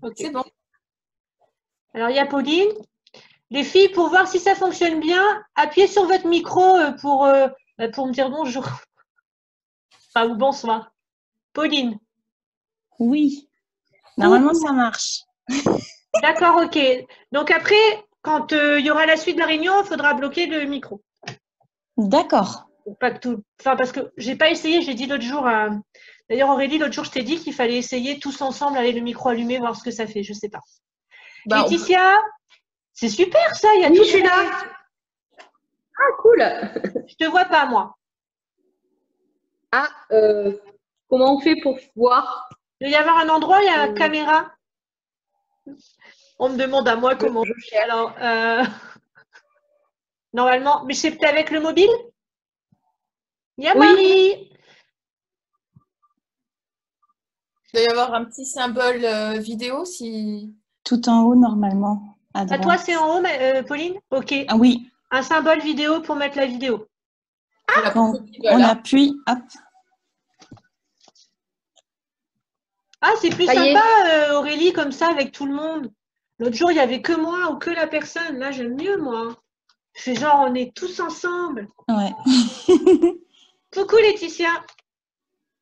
Ok. C'est bon. Alors, il y a Pauline. Les filles, pour voir si ça fonctionne bien, appuyez sur votre micro pour me dire bonjour. Enfin, ou bonsoir. Pauline. Oui, normalement ça marche. D'accord, ok. Donc après, quand il y aura la suite de la réunion, il faudra bloquer le micro. D'accord. Pas que tout. Enfin, parce que j'ai pas essayé, j'ai dit l'autre jour à. D'ailleurs, Aurélie, l'autre jour, je t'ai dit qu'il fallait essayer tous ensemble, avec le micro allumé, voir ce que ça fait. Je sais pas. Bah, Laetitia, c'est super ça, il y a Oui, tout. je suis là. Ah, cool. Je te vois pas, moi. Ah, comment on fait pour voir? Il doit y avoir un endroit, il y a la caméra. On me demande à moi comment. Je cherche. Alors, normalement, mais c'est avec le mobile? Il y a Oui. Marie. il doit y avoir un petit symbole vidéo si. Tout en haut normalement, à À droite. toi, c'est en haut, Pauline? Ok. Ah oui, Un symbole vidéo pour mettre la vidéo. Voilà, pour quand ceux qui veulent, on hein. appuie, hop. Ah, c'est plus Ça y est. sympa, Aurélie, comme ça, avec tout le monde. L'autre jour, il n'y avait que moi ou que la personne. Là, j'aime mieux, moi. Je fais genre, on est tous ensemble. Ouais. Coucou, Laetitia.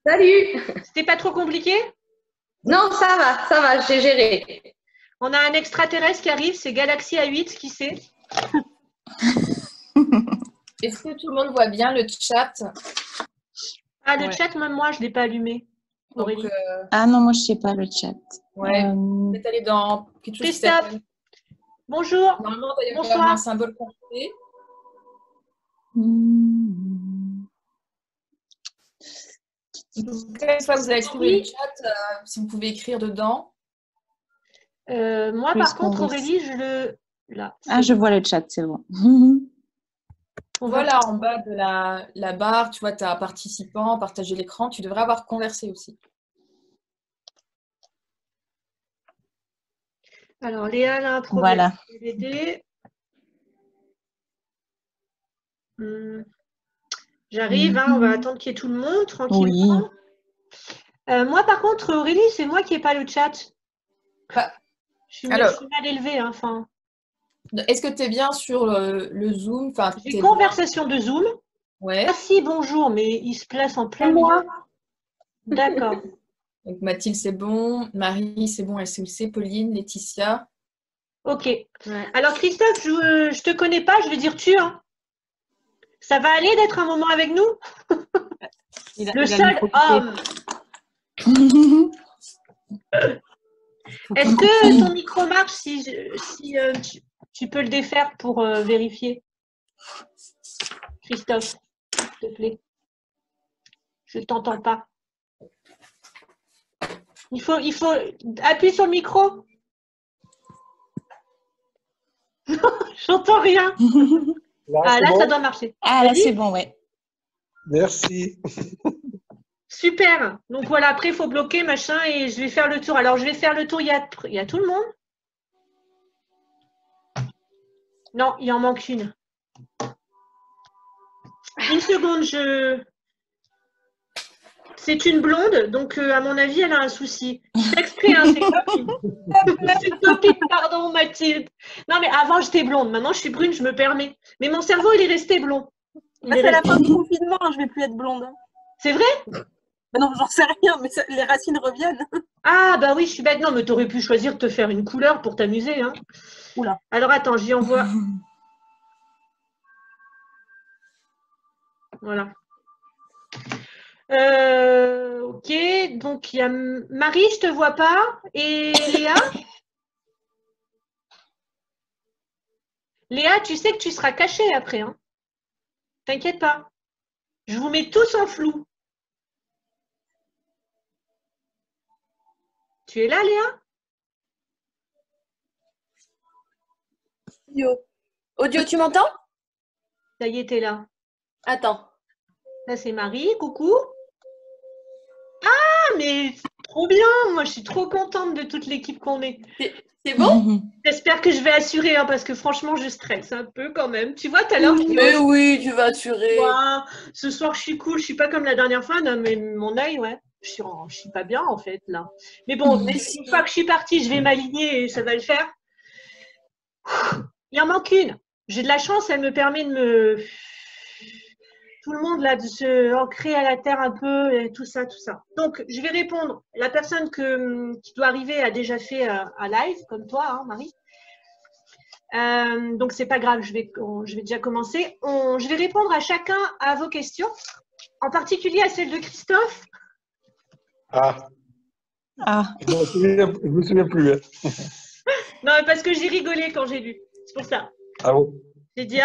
Salut. C'était pas trop compliqué? Non, ça va, j'ai géré. On a un extraterrestre qui arrive, c'est Galaxy A8, qui sait? Est-ce que tout le monde voit bien le chat? Ah, le Ouais. chat, même moi, je ne l'ai pas allumé. Donc, Aurélie. Ah non, moi je sais pas le chat. ouais, peut-être aller dans quelque chose qui Christophe. s'appelle. Bonjour. Normalement, il doit y avoir Bonsoir. un symbole complet. Donc, une fois que vous avez trouvé Oui. le chat, si vous pouvez écrire dedans. Moi, Plus par contre, qu'on Aurélie, je le. Là. Ah, je vois le chat, c'est bon. On va- Voilà, en bas de la barre, tu vois, tu as participant, partager l'écran. Tu devrais avoir conversé aussi. Alors, Léa a un problème. Voilà. Je vais l'aider. J'arrive, hein, on va attendre qu'il y ait tout le monde, tranquillement. Oui. Moi, par contre, Aurélie, c'est moi qui n'ai pas le chat. Bah, Je suis alors. mal élevée. Hein, enfin. Est-ce que tu es bien sur le Zoom? Enfin, J'ai conversation de Zoom. Ouais. Ah si, bonjour, mais il se place en plein Moi. milieu. D'accord. Donc Mathilde, c'est bon. Marie, c'est bon, elle sait où c'est. Pauline, Laetitia. Ok. Ouais. Alors, Christophe, je te connais pas, je vais dire tu. Hein. Ça va aller d'être un moment avec nous? Le seul homme. Est-ce que ton micro marche si tu peux le défaire pour vérifier? Christophe, s'il te plaît. Je ne t'entends pas. Il faut appuyer sur le micro. J'entends rien. Là, Là, bon. ça doit marcher. Ah là, c'est bon, ouais. Merci. Super. Donc voilà, après, il faut bloquer, machin, et je vais faire le tour. Alors, je vais faire le tour. Il y a tout le monde? Non, il en manque une. Une seconde, c'est une blonde, donc à mon avis, elle a un souci. Je fais exprès, hein, c'est copine. C'est copine, pardon, Mathilde. Non, mais avant, j'étais blonde. Maintenant, je suis brune, je me permets. Mais mon cerveau, il est resté blond. C'est la fin du confinement, je ne vais plus être blonde. C'est vrai? Ben non, j'en sais rien, mais les racines reviennent. Ah, bah oui, je suis bête. Non, mais tu aurais pu choisir de te faire une couleur pour t'amuser. Hein. Oula. Alors, attends, j'y envoie. Voilà. Ok, donc il y a Marie, je te vois pas. Et Léa? Léa, tu sais que tu seras cachée après. Hein. T'inquiète pas. Je vous mets tous en flou. Tu es là, Léa? Audio, tu m'entends? Ça y est, t'es là. Attends. Là, c'est Marie. Coucou. Ah, mais trop bien. Moi, je suis trop contente de toute l'équipe qu'on est. C'est bon? J'espère que je vais assurer, hein, parce que franchement, je stresse un peu quand même. Tu vois, tout à l'heure, Mais oui, tu vas assurer. ce soir, je suis cool. Je suis pas comme la dernière fois. Non, mais mon œil, ouais. je suis pas bien en fait là. Mais bon, mais une fois que je suis partie, je vais m'aligner et ça va le faire. Il en manque une. J'ai de la chance, elle me permet de me... Tout le monde là, de se ancrer à la terre un peu, et tout ça, tout ça. Donc, je vais répondre. La personne qui doit arriver a déjà fait un live, comme toi, hein, Marie. Donc, c'est pas grave, je vais déjà commencer. Je vais répondre à chacun à vos questions, en particulier à celle de Christophe. Ah, Ah, je me souviens plus. Hein. Non, parce que j'ai rigolé quand j'ai lu. C'est pour ça. Ah bon? J'ai dit,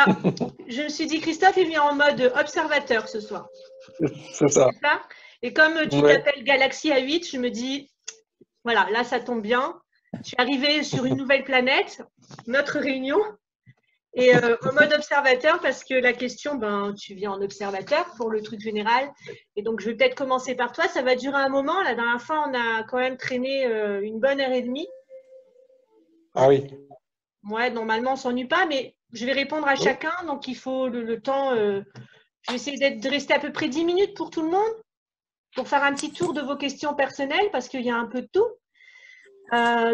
je me suis dit, Christophe est venu en mode observateur ce soir. C'est ça. C'est ça. Et comme tu Ouais. t'appelles Galaxy A8, je me dis, voilà, là, ça tombe bien. Je suis arrivée sur une nouvelle planète, notre réunion, et en mode observateur, parce que la question, ben, tu viens en observateur pour le truc général. Et donc, je vais peut-être commencer par toi. Ça va durer un moment. La dernière fois, on a quand même traîné une bonne heure et demie. Ah oui. Ouais, normalement, on ne s'ennuie pas, mais je vais répondre à chacun. Donc, il faut le temps. Je vais essayer de rester à peu près 10 minutes pour tout le monde, pour faire un petit tour de vos questions personnelles, parce qu'il y a un peu de tout.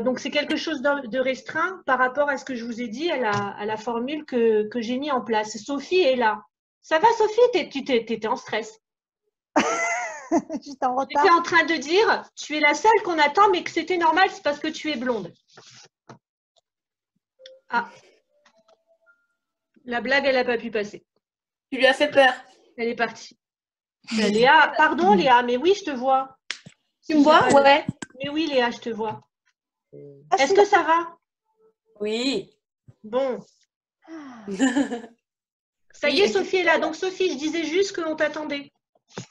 Donc, c'est quelque chose de restreint par rapport à ce que je vous ai dit, à la formule que j'ai mis en place. Sophie est là. Ça va, Sophie? Tu étais en stress. J'étais en retard. J'étais en train de dire, tu es la seule qu'on attend, mais que c'était normal, c'est parce que tu es blonde. Ah. La blague, elle n'a pas pu passer. Tu lui as fait peur. Elle est partie. Léa, pardon Léa, mais oui, je te vois. Tu me vois? Ouais. Mais oui, Léa, je te vois. Ah, Est-ce que ça va? Oui. Bon. Ça y est, Sophie est là. Donc, Sophie, je disais juste qu'on t'attendait.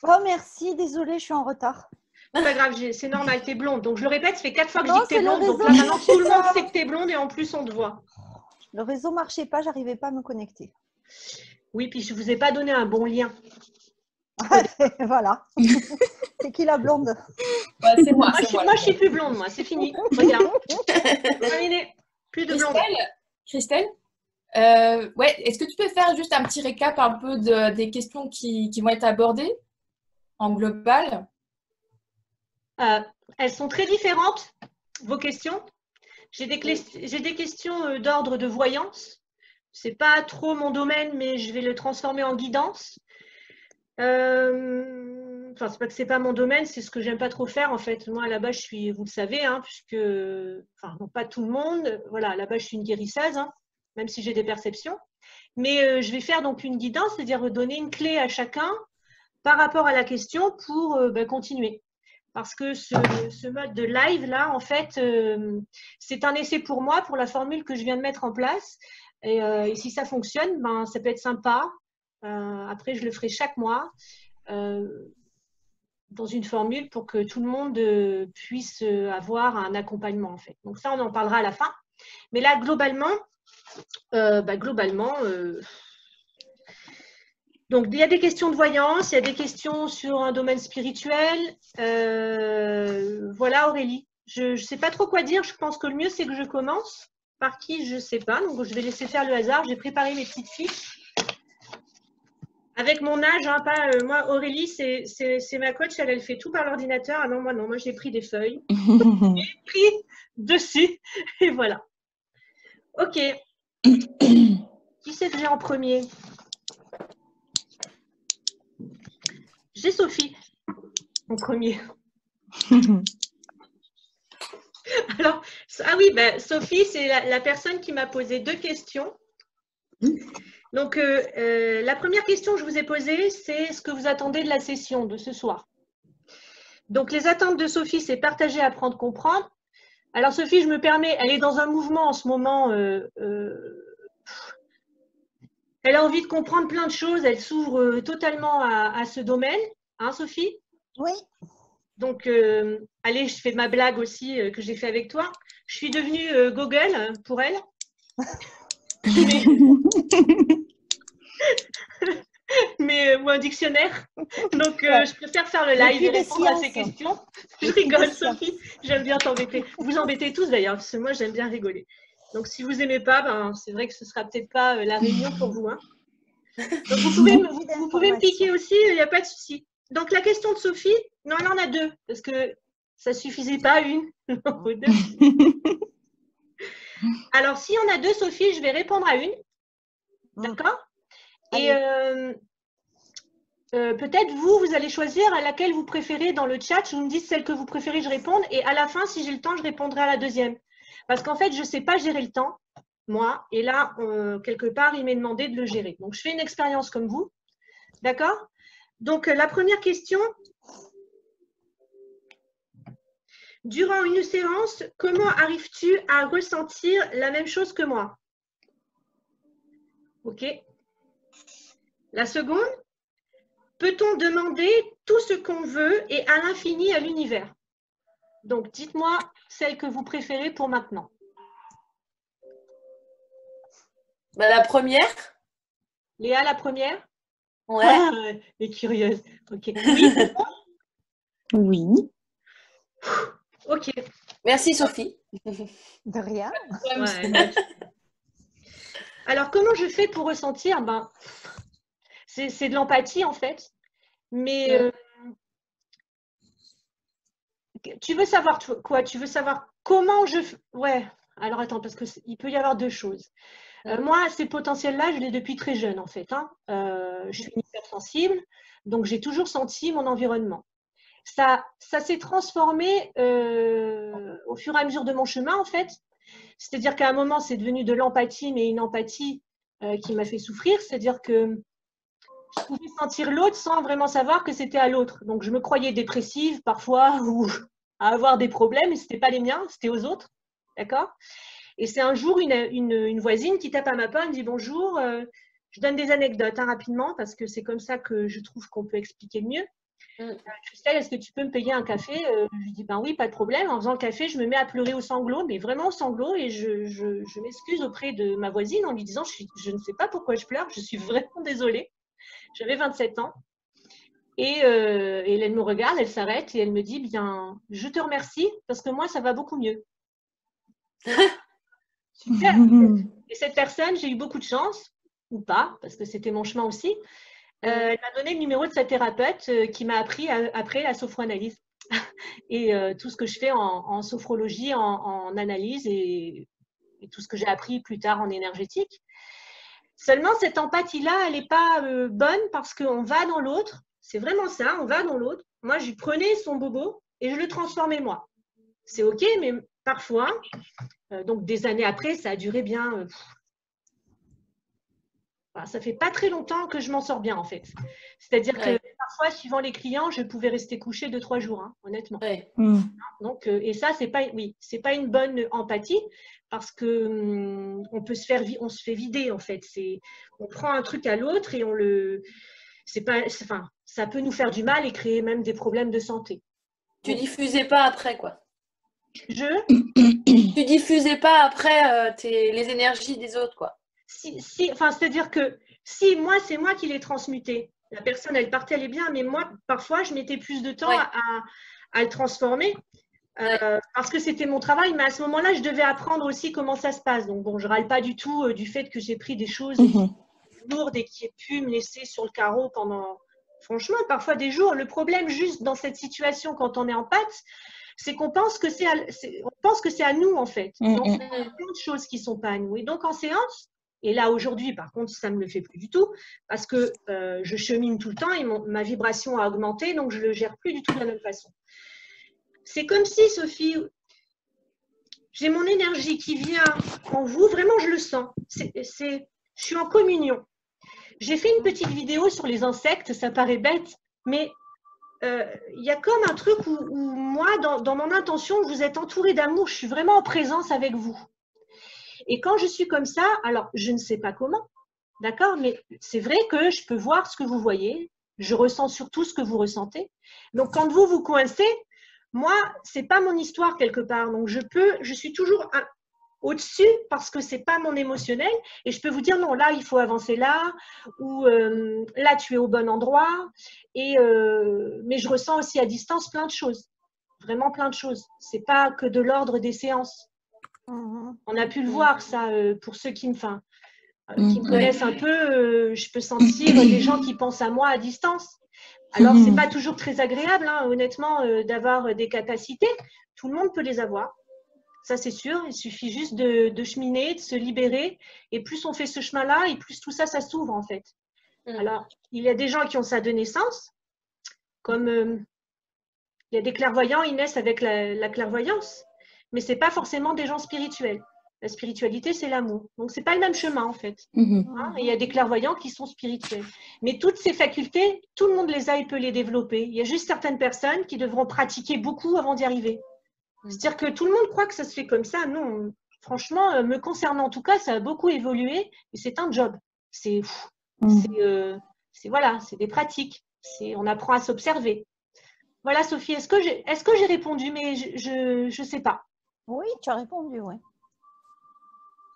Oh, merci. Désolée, je suis en retard. C'est pas grave, c'est normal, t'es blonde. Donc, je le répète, ça fait 4 fois que je Non, dis que t'es c'est le blonde. Donc réseau. là, maintenant, tout le monde sait que t'es blonde et en plus, on te voit. Le réseau marchait pas, j'arrivais pas à me connecter. Oui, puis je vous ai pas donné un bon lien. Voilà. C'est qui la blonde? Ouais, c'est moi. Moi, je suis plus blonde, moi. C'est fini. Regarde. Terminé. Plus de blonde. Christelle, ouais, est-ce que tu peux faire juste un petit récap un peu des questions qui vont être abordées en global? Elles sont très différentes, vos questions. J'ai des questions d'ordre de voyance. C'est pas trop mon domaine, mais je vais le transformer en guidance. Enfin, c'est pas que c'est pas mon domaine, c'est ce que j'aime pas trop faire en fait. Moi, à la base, je suis, vous le savez, hein, puisque, enfin, non pas tout le monde. Voilà, à la base, je suis une guérisseuse, hein, même si j'ai des perceptions. Mais je vais faire donc une guidance, c'est-à-dire donner une clé à chacun par rapport à la question pour continuer. Parce que ce mode de live là, en fait, c'est un essai pour moi, pour la formule que je viens de mettre en place. Et si ça fonctionne, ben, ça peut être sympa. Après, je le ferai chaque mois dans une formule pour que tout le monde puisse avoir un accompagnement en fait. Donc ça, on en parlera à la fin. Mais là, globalement, donc il y a des questions de voyance, il y a des questions sur un domaine spirituel. Voilà Aurélie. Je ne sais pas trop quoi dire. Je pense que le mieux, c'est que je commence. Par qui, je ne sais pas. Donc, je vais laisser faire le hasard. J'ai préparé mes petites fiches. Avec mon âge, hein, pas moi, Aurélie, c'est ma coach, elle fait tout par l'ordinateur. Ah non, moi j'ai pris des feuilles. J'ai pris dessus. Et voilà. Ok. Qui c'est que j'ai en premier? J'ai Sophie en premier. Alors, ah oui, Sophie, c'est la personne qui m'a posé 2 questions. Donc, la première question que je vous ai posée, c'est ce que vous attendez de la session de ce soir. Donc, les attentes de Sophie, c'est partager, apprendre, comprendre. Alors, Sophie, je me permets, elle est dans un mouvement en ce moment. Elle a envie de comprendre plein de choses. Elle s'ouvre totalement à ce domaine. Hein, Sophie? Oui. Donc, allez, je fais ma blague aussi que j'ai fait avec toi. Je suis devenue Google pour elle. Ou un dictionnaire. Donc, je préfère faire le live et répondre à ces questions. Je rigole, Sophie. J'aime bien t'embêter. Vous embêtez tous d'ailleurs, parce que moi, j'aime bien rigoler. Donc, si vous n'aimez pas, c'est vrai que ce ne sera peut-être pas la réunion pour vous. Hein. Donc, vous pouvez me piquer aussi, il n'y a pas de souci. Donc, la question de Sophie, non, il en a deux, parce que ça ne suffisait pas une. Il en faut deux. Alors, s'il y en a deux, Sophie, je vais répondre à une. D'accord? Et peut-être vous allez choisir à laquelle vous préférez dans le chat. Vous me dites celle que vous préférez, je réponds. Et à la fin, si j'ai le temps, je répondrai à la deuxième. Parce qu'en fait, je ne sais pas gérer le temps, moi. Et là, quelque part, il m'est demandé de le gérer. Donc, je fais une expérience comme vous. D'accord? Donc, la première question. Durant une séance, comment arrives-tu à ressentir la même chose que moi? OK. La seconde, peut-on demander tout ce qu'on veut et à l'infini à l'univers? Donc, dites-moi celle que vous préférez pour maintenant. Bah, la première. Léa, la première? Ouais. Ah, elle est curieuse. OK. Oui, Oui. OK. Merci Sophie. De rien. Ouais. Alors, comment je fais pour ressentir? Ben, c'est de l'empathie, en fait. Mais tu veux savoir quoi? Tu veux savoir comment je... Ouais. Alors, attends, parce qu'il peut y avoir deux choses. Moi, ces potentiels-là, je l'ai depuis très jeune, en fait. Hein. Je suis hypersensible, donc j'ai toujours senti mon environnement. Ça s'est transformé au fur et à mesure de mon chemin, en fait. C'est-à-dire qu'à un moment, c'est devenu de l'empathie, mais une empathie qui m'a fait souffrir. C'est-à-dire que je pouvais sentir l'autre sans vraiment savoir que c'était à l'autre. Donc, je me croyais dépressive parfois ou à avoir des problèmes, et ce n'était pas les miens, c'était aux autres. D'accord? Et c'est un jour une voisine qui tape à ma porte, elle me dit bonjour. Je donne des anecdotes rapidement parce que c'est comme ça que je trouve qu'on peut expliquer mieux. Christelle, est-ce que tu peux me payer un café? Je lui dis ben oui, pas de problème. En faisant le café, je me mets à pleurer au sanglot, mais vraiment au sanglot, et je m'excuse auprès de ma voisine en lui disant je ne sais pas pourquoi je pleure, je suis vraiment désolée. J'avais 27 ans. Et elle me regarde, elle s'arrête et elle me dit bien, je te remercie parce que moi, ça va beaucoup mieux. Super. Et cette personne, j'ai eu beaucoup de chance, ou pas, parce que c'était mon chemin aussi. Elle m'a donné le numéro de sa thérapeute qui m'a appris après la sophroanalyse et tout ce que je fais en sophrologie, en analyse et tout ce que j'ai appris plus tard en énergétique. Seulement, cette empathie-là, elle n'est pas bonne parce qu'on va dans l'autre. C'est vraiment ça, on va dans l'autre. Moi, je prenais son bobo et je le transformais moi. C'est OK, mais parfois, donc des années après, ça a duré bien... ça fait pas très longtemps que je m'en sors bien, en fait. C'est-à-dire que parfois, suivant les clients, je pouvais rester couchée 2-3 jours, hein, honnêtement. Ouais. Donc, et ça, c'est pas une bonne empathie parce que on se fait vider, en fait. On prend un truc à l'autre et ça peut nous faire du mal et créer même des problèmes de santé. Tu diffusais pas après, quoi. Tu diffusais pas après les énergies des autres, quoi. C'est-à-dire que si moi, c'est moi qui l'ai transmuté. La personne, elle partait, elle est bien, mais moi, parfois, je mettais plus de temps à le transformer parce que c'était mon travail. Mais à ce moment-là, je devais apprendre aussi comment ça se passe. Donc, bon, je râle pas du tout du fait que j'ai pris des choses lourdes et qui aient pu me laisser sur le carreau pendant, franchement, parfois des jours. Le problème, juste dans cette situation, quand on est en pâte, c'est qu'on pense que c'est à nous, en fait. Donc, il y a plein de choses qui ne sont pas à nous. Et donc, en séance, et là, aujourd'hui, par contre, ça ne me le fait plus du tout parce que je chemine tout le temps et ma vibration a augmenté, donc je ne le gère plus du tout de la même façon. C'est comme si, Sophie, j'ai mon énergie qui vient en vous, vraiment, je le sens. Je suis en communion. J'ai fait une petite vidéo sur les insectes, ça paraît bête, mais il y a comme un truc où moi, dans mon intention, vous êtes entouré d'amour, je suis vraiment en présence avec vous. Et quand je suis comme ça, alors je ne sais pas comment, d'accord, mais c'est vrai que je peux voir ce que vous voyez, je ressens surtout ce que vous ressentez. Donc quand vous coincez, moi, ce n'est pas mon histoire quelque part, donc je suis toujours au-dessus parce que ce n'est pas mon émotionnel et je peux vous dire non, là, il faut avancer là ou là, tu es au bon endroit. Mais je ressens aussi à distance plein de choses, vraiment plein de choses. Ce n'est pas que de l'ordre des séances. On a pu le voir, ça, pour ceux qui me connaissent un peu, je peux sentir les gens qui pensent à moi à distance. Alors, c'est pas toujours très agréable, hein, honnêtement, d'avoir des capacités. Tout le monde peut les avoir. Ça, c'est sûr. Il suffit juste de cheminer, de se libérer. Et plus on fait ce chemin-là, et plus tout ça, ça s'ouvre, en fait. Alors, il y a des gens qui ont ça de naissance, comme il y a des clairvoyants, ils naissent avec la clairvoyance, mais ce n'est pas forcément des gens spirituels. La spiritualité, c'est l'amour. Donc, ce n'est pas le même chemin, en fait. Hein, et il y a des clairvoyants qui sont spirituels. Mais toutes ces facultés, tout le monde les a et peut les développer. Il y a juste certaines personnes qui devront pratiquer beaucoup avant d'y arriver. C'est-à-dire que tout le monde croit que ça se fait comme ça. Non, franchement, me concernant en tout cas, ça a beaucoup évolué et c'est un job. C'est voilà, c'est des pratiques. On apprend à s'observer. Voilà, Sophie, est-ce que j'ai répondu? Mais je sais pas. Oui, tu as répondu, oui.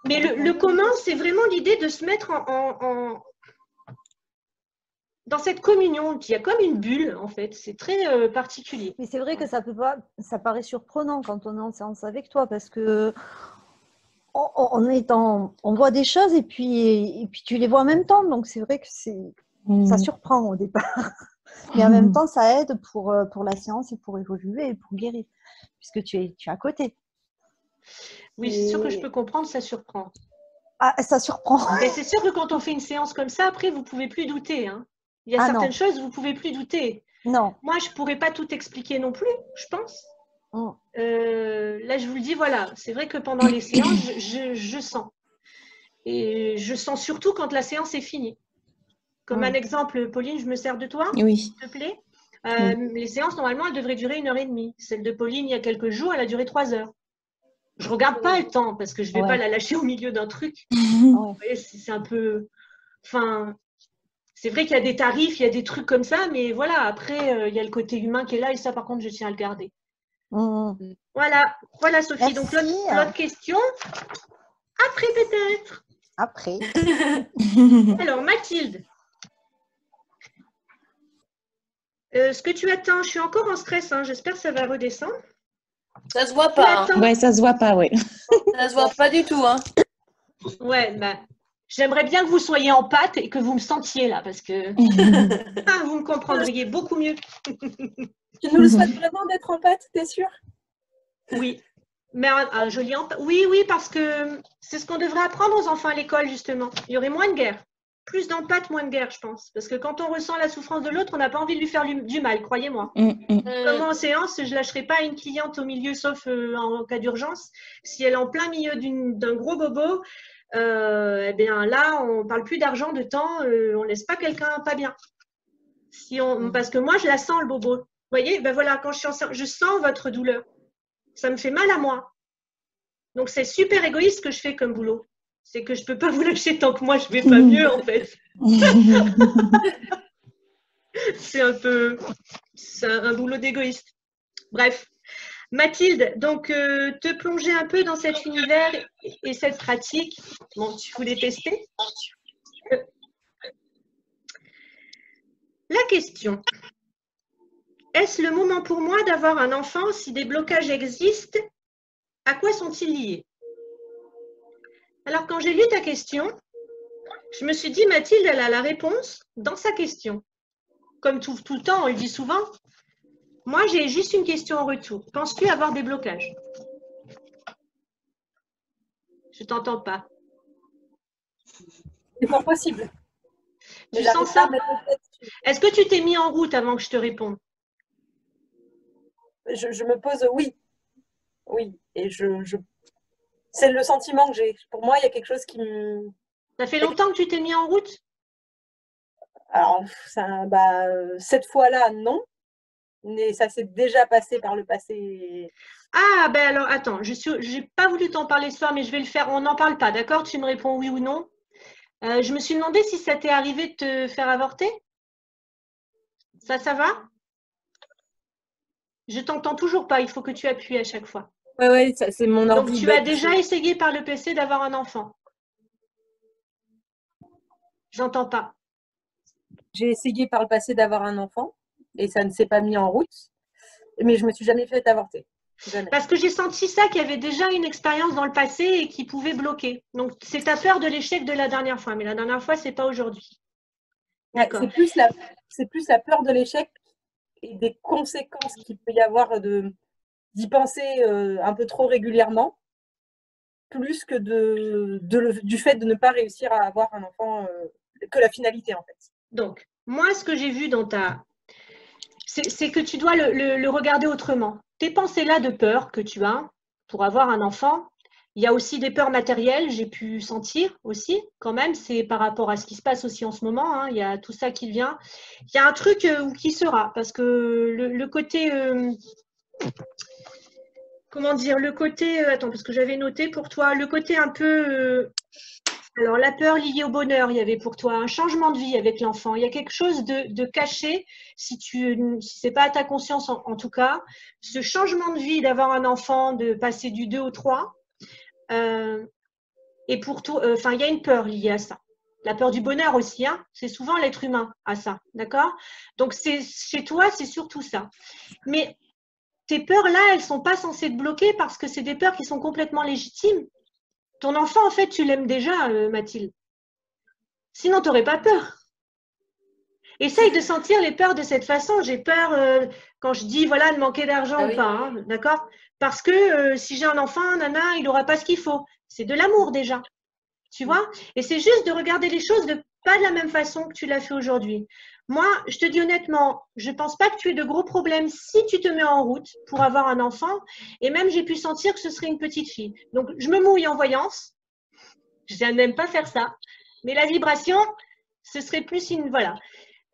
Mais le comment, c'est vraiment l'idée de se mettre dans cette communion. Il y a comme une bulle, en fait. C'est très particulier. Mais c'est vrai que ça paraît surprenant quand on est en séance avec toi parce que on voit des choses et puis tu les vois en même temps. Donc c'est vrai que ça surprend au départ. Mais en même temps, ça aide pour la séance et pour évoluer et pour guérir, puisque tu es à côté. Oui, c'est sûr que je peux comprendre, ça surprend. Ah, ça surprend. Mais c'est sûr que quand on fait une séance comme ça, après, vous ne pouvez plus douter. Hein. Il y a certaines choses, vous ne pouvez plus douter. Non. Moi, je ne pourrais pas tout expliquer non plus, je pense. Là, je vous le dis, voilà, c'est vrai que pendant les séances, je sens. Et je sens surtout quand la séance est finie. Comme un exemple, Pauline, je me sers de toi, Oui. s'il te plaît. Les séances, normalement, elles devraient durer 1h30. Celle de Pauline, il y a quelques jours, elle a duré 3 heures. Je ne regarde pas le temps parce que je ne vais pas la lâcher au milieu d'un truc. Vous voyez, c'est un peu… Enfin, c'est vrai qu'il y a des tarifs, il y a des trucs comme ça, mais voilà, après, il y a le côté humain qui est là et ça, par contre, je tiens à le garder. Voilà, Sophie. Merci. Donc, l'autre question, après peut-être. Après. Alors, Mathilde. Ce que tu attends, je suis encore en stress, hein, j'espère que ça va redescendre. Ça se voit pas. Hein. Ouais, ça se voit pas, oui. Ça se voit pas du tout. Hein. Ouais, bah, j'aimerais bien que vous soyez en pâte et que vous me sentiez là, parce que vous me comprendriez beaucoup mieux. Tu nous le souhaites vraiment d'être en pâte, t'es sûre? Oui, mais un joli en pâte. Oui, parce que c'est ce qu'on devrait apprendre aux enfants à l'école, justement. Il y aurait moins de guerre. Plus d'empathie, moins de guerre, je pense. Parce que quand on ressent la souffrance de l'autre, on n'a pas envie de lui faire du mal, croyez-moi. Comme moi, en séance, je ne lâcherai pas une cliente au milieu, sauf en cas d'urgence. Si elle est en plein milieu d'un gros bobo, eh bien là, on ne parle plus d'argent, de temps, on ne laisse pas quelqu'un pas bien. Parce que moi, je la sens, le bobo. Vous voyez, ben voilà, quand je sens votre douleur. Ça me fait mal à moi. Donc, c'est super égoïste ce que je fais comme boulot. C'est que je ne peux pas vous lâcher tant que moi, je ne vais pas mieux, en fait. C'est un boulot d'égoïste. Bref. Mathilde, donc, te plonger un peu dans cet univers et cette pratique. Bon, tu voulais tester. La question. Est-ce le moment pour moi d'avoir un enfant si des blocages existent? À quoi sont-ils liés? Alors, quand j'ai lu ta question, je me suis dit, Mathilde, elle a la réponse dans sa question. Comme tout le temps, on le dit souvent. Moi, j'ai juste une question en retour. Penses-tu avoir des blocages? Je ne t'entends pas. C'est pas possible. Tu sens ça? Est-ce que tu t'es mis en route avant que je te réponde? Je me pose oui. Oui. Et c'est le sentiment que j'ai. Pour moi, il y a quelque chose qui me… Ça fait longtemps que tu t'es mis en route? Alors, cette fois-là, non. Mais ça s'est déjà passé par le passé. Ah, ben alors, attends. Je n'ai pas voulu t'en parler ce soir, mais je vais le faire. On n'en parle pas, d'accord? Tu me réponds oui ou non. Je me suis demandé si ça t'est arrivé de te faire avorter. Ça va? Je t'entends toujours pas. Il faut que tu appuies à chaque fois. Oui, c'est mon ordi. Donc, tu as déjà essayé par le PC d'avoir un enfant? J'entends pas. J'ai essayé par le passé d'avoir un enfant et ça ne s'est pas mis en route. Mais je ne me suis jamais fait avorter. Jamais. Parce que j'ai senti ça, qu'il y avait déjà une expérience dans le passé et qui pouvait bloquer. Donc, c'est ta peur de l'échec de la dernière fois. Mais la dernière fois, ce n'est pas aujourd'hui. Ouais, D'accord. c'est plus la peur de l'échec et des conséquences qu'il peut y avoir d'y penser un peu trop régulièrement, plus que du fait de ne pas réussir à avoir un enfant, que la finalité en fait. Donc, moi, ce que j'ai vu dans ta... C'est que tu dois le regarder autrement. Tes pensées-là de peur que tu as pour avoir un enfant, il y a aussi des peurs matérielles, j'ai pu sentir aussi, quand même, c'est par rapport à ce qui se passe aussi en ce moment, hein, il y a tout ça qui vient. Il y a un truc qui sera, parce que le côté... comment dire, le côté... attends, parce que j'avais noté pour toi, le côté un peu... alors, la peur liée au bonheur, il y avait pour toi un changement de vie avec l'enfant. Il y a quelque chose de caché, si ce n'est pas à ta conscience en tout cas. Ce changement de vie d'avoir un enfant, de passer du 2 au 3, et pour tout, il y a une peur liée à ça. La peur du bonheur aussi, hein, c'est souvent l'être humain à ça, d'accord? Donc, chez toi, c'est surtout ça. Mais tes peurs-là, elles ne sont pas censées te bloquer parce que c'est des peurs qui sont complètement légitimes. Ton enfant, en fait, tu l'aimes déjà, Mathilde. Sinon, tu n'aurais pas peur. Essaye de sentir les peurs de cette façon. J'ai peur quand je dis, voilà, de manquer d'argent ou pas, hein, d'accord? Parce que si j'ai un enfant, nana, il n'aura pas ce qu'il faut. C'est de l'amour déjà, tu vois? Et c'est juste de regarder les choses pas de la même façon que tu l'as fait aujourd'hui. Moi, je te dis honnêtement, je ne pense pas que tu aies de gros problèmes si tu te mets en route pour avoir un enfant. Et même, j'ai pu sentir que ce serait une petite fille. Donc, je me mouille en voyance. Je n'aime pas faire ça. Mais la vibration, ce serait plus une... Voilà.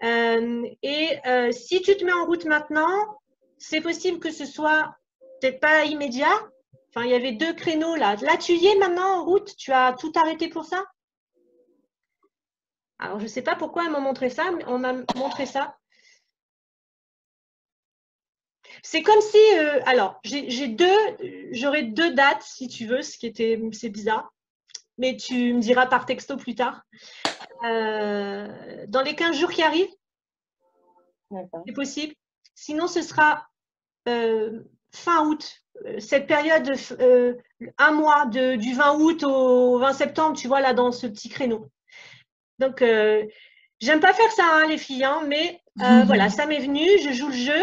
Si tu te mets en route maintenant, c'est possible que ce soit peut-être pas immédiat. Enfin, il y avait 2 créneaux là. Là, tu y es maintenant en route? Tu as tout arrêté pour ça? Alors, je ne sais pas pourquoi ils m'ont montré ça, mais on m'a montré ça. C'est comme si... alors, j'aurais 2 dates, si tu veux, c'est bizarre. Mais tu me diras par texto plus tard. Dans les 15 jours qui arrivent, c'est possible. Sinon, ce sera fin août. Cette période, un mois du 20 août au 20 septembre, tu vois, là, dans ce petit créneau. Donc, j'aime pas faire ça, hein, les filles, hein, mais voilà, ça m'est venu, je joue le jeu.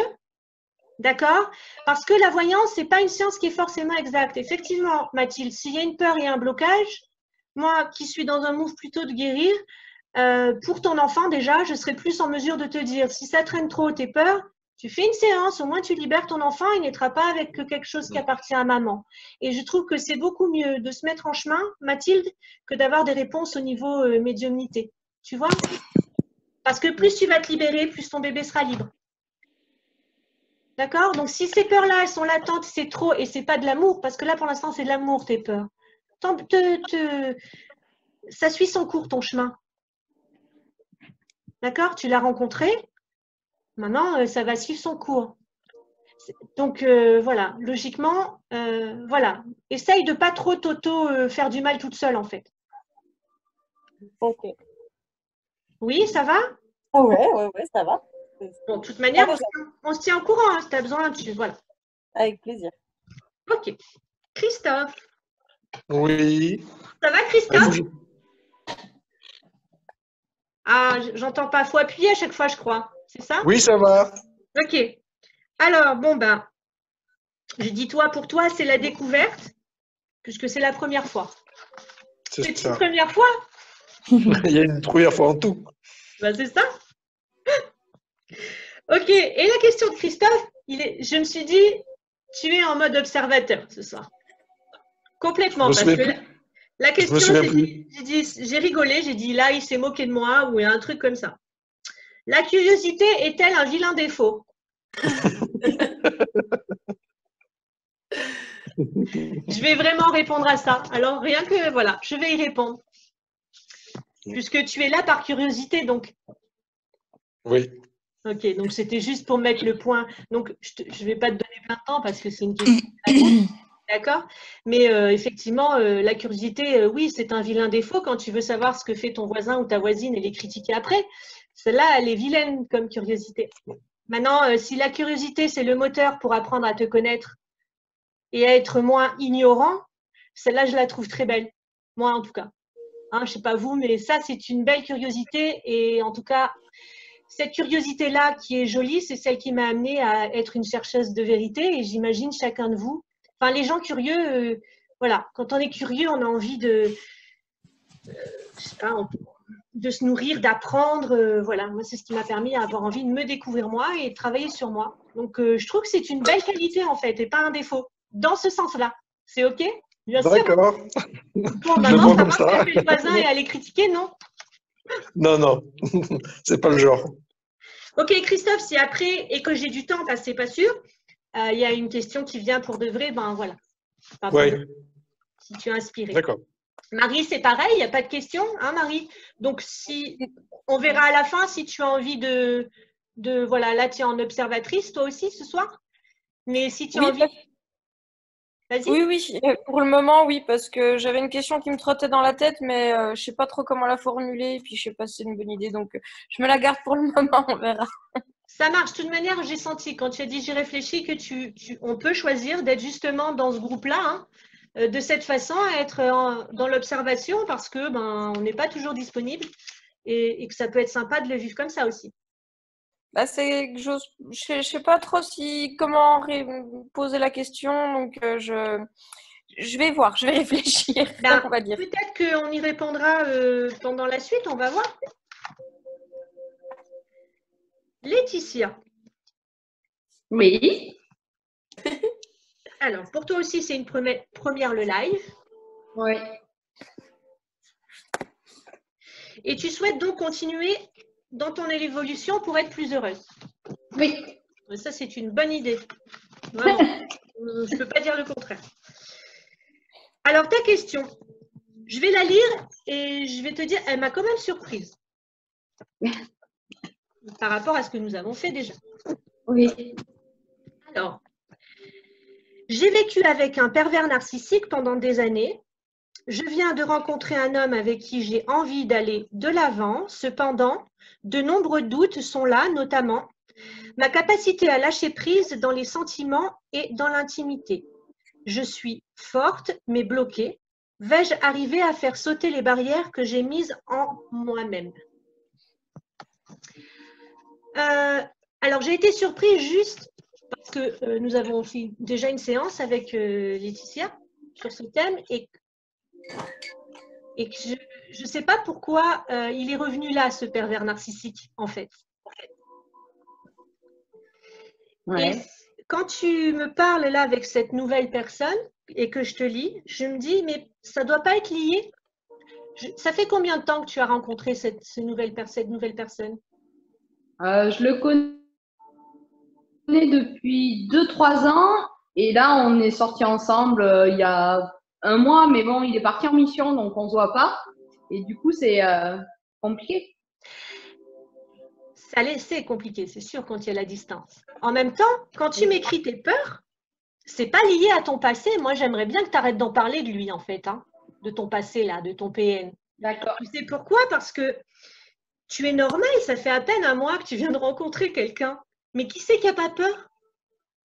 D'accord? Parce que la voyance, ce n'est pas une science qui est forcément exacte. Effectivement, Mathilde, s'il y a une peur et un blocage, moi qui suis dans un move plutôt de guérir, pour ton enfant déjà, je serai plus en mesure de te dire, si ça traîne trop tes peurs, tu fais une séance, au moins tu libères ton enfant, il n'être pas avec quelque chose qui appartient à maman. Et je trouve que c'est beaucoup mieux de se mettre en chemin, Mathilde, que d'avoir des réponses au niveau médiumnité. Tu vois? Parce que plus tu vas te libérer, plus ton bébé sera libre. D'accord? Donc, si ces peurs-là, elles sont latentes, c'est trop, et c'est pas de l'amour, parce que là, pour l'instant, c'est de l'amour, tes peurs. Ça suit son cours, ton chemin. D'accord? Tu l'as rencontré, maintenant, ça va suivre son cours. Donc, voilà, logiquement, voilà. Essaye de pas trop faire du mal toute seule, en fait. Ok. Oui, ça va? Ouais, ça va. Bon, de toute manière, on se tient au courant, hein, si tu as besoin, voilà. Avec plaisir. Ok. Christophe. Oui. Ça va, Christophe? Ah, j'entends pas. Il faut appuyer à chaque fois, je crois. C'est ça? Oui, ça va. Ok. Alors, bon, ben, je dis toi, pour toi, c'est la découverte, puisque c'est la première fois. C'est une première fois? Il y a une première fois en tout. Ben, c'est ça. Ok. Et la question de Christophe, je me suis dit, tu es en mode observateur ce soir. Complètement. Parce que la question, j'ai rigolé, j'ai dit là, il s'est moqué de moi ou un truc comme ça. La curiosité est-elle un vilain défaut? Je vais vraiment répondre à ça. Alors, rien que, voilà, je vais y répondre. Puisque tu es là par curiosité, donc. Oui. Ok, donc c'était juste pour mettre le point. Donc, je ne vais pas te donner plein de temps parce que c'est une question. D'accord? Mais effectivement, la curiosité, oui, c'est un vilain défaut quand tu veux savoir ce que fait ton voisin ou ta voisine et les critiquer après. Celle-là, elle est vilaine comme curiosité. Maintenant, si la curiosité, c'est le moteur pour apprendre à te connaître et à être moins ignorant, celle-là, je la trouve très belle. Moi, en tout cas. Hein, je ne sais pas vous, mais ça, c'est une belle curiosité. Et en tout cas, cette curiosité-là qui est jolie, c'est celle qui m'a amenée à être une chercheuse de vérité. Et j'imagine chacun de vous. Enfin, les gens curieux, voilà, quand on est curieux, on a envie de, je sais pas, de se nourrir, d'apprendre. Voilà, moi, c'est ce qui m'a permis d'avoir envie de me découvrir moi et de travailler sur moi. Donc, je trouve que c'est une belle qualité, en fait, et pas un défaut. Dans ce sens-là. C'est OK? Bien sûr. D'accord. Bon, Je maintenant, vois ça comme va ça. faire le voisin et aller critiquer, non? Non, non, c'est pas le genre. OK, Christophe, si après et que j'ai du temps, parce que c'est pas sûr, il y a une question qui vient pour de vrai, ben voilà. Pas Oui, si tu es inspiré. d'accord. Marie, c'est pareil, il n'y a pas de question, hein, Marie? Donc, si on verra à la fin si tu as envie de voilà, là, tu es en observatrice, toi aussi, ce soir? Mais si tu as envie… Vas-y. Oui, pour le moment, oui, parce que j'avais une question qui me trottait dans la tête, mais je ne sais pas trop comment la formuler, et puis je ne sais pas si c'est une bonne idée, donc je me la garde pour le moment, on verra. Ça marche. De toute manière, j'ai senti quand tu as dit j'y réfléchis que on peut choisir d'être justement dans ce groupe-là, hein, de cette façon, à être dans l'observation parce que ben, on n'est pas toujours disponible et que ça peut être sympa de le vivre comme ça aussi. Bah, je sais pas trop comment poser la question, donc je vais voir, je vais réfléchir, Ben, on va dire. peut-être qu'on y répondra pendant la suite, on va voir. Laetitia. Oui. Alors, pour toi aussi, c'est une première le live. Oui. Et tu souhaites donc continuer dans ton évolution pour être plus heureuse. Oui. Ça, c'est une bonne idée. Vraiment. Je ne peux pas dire le contraire. Alors, ta question, je vais la lire et je vais te dire, elle m'a quand même surprise. Par rapport à ce que nous avons fait déjà. Oui. Alors, j'ai vécu avec un pervers narcissique pendant des années. Je viens de rencontrer un homme avec qui j'ai envie d'aller de l'avant. Cependant, de nombreux doutes sont là, notamment ma capacité à lâcher prise dans les sentiments et dans l'intimité. Je suis forte mais bloquée. Vais-je arriver à faire sauter les barrières que j'ai mises en moi-même? Alors, j'ai été surprise juste parce que nous avons fait déjà une séance avec Laetitia sur ce thème et que je ne sais pas pourquoi il est revenu là, ce pervers narcissique, en fait. Ouais. Et quand tu me parles là avec cette nouvelle personne et que je te lis, je me dis, mais ça ne doit pas être lié. Ça fait combien de temps que tu as rencontré cette nouvelle personne? Je le connais depuis 2-3 ans et là, on est sortis ensemble il y a un mois, mais bon, il est parti en mission, donc on ne se voit pas. Et du coup, c'est compliqué. C'est compliqué, c'est sûr, quand il y a la distance. En même temps, quand tu m'écris tes peurs, c'est pas lié à ton passé. Moi, j'aimerais bien que tu arrêtes d'en parler de lui, en fait, hein, de ton passé, là, de ton PN. D'accord. Tu sais pourquoi? Parce que tu es normal, ça fait à peine un mois que tu viens de rencontrer quelqu'un. Mais qui c'est qui n'a pas peur?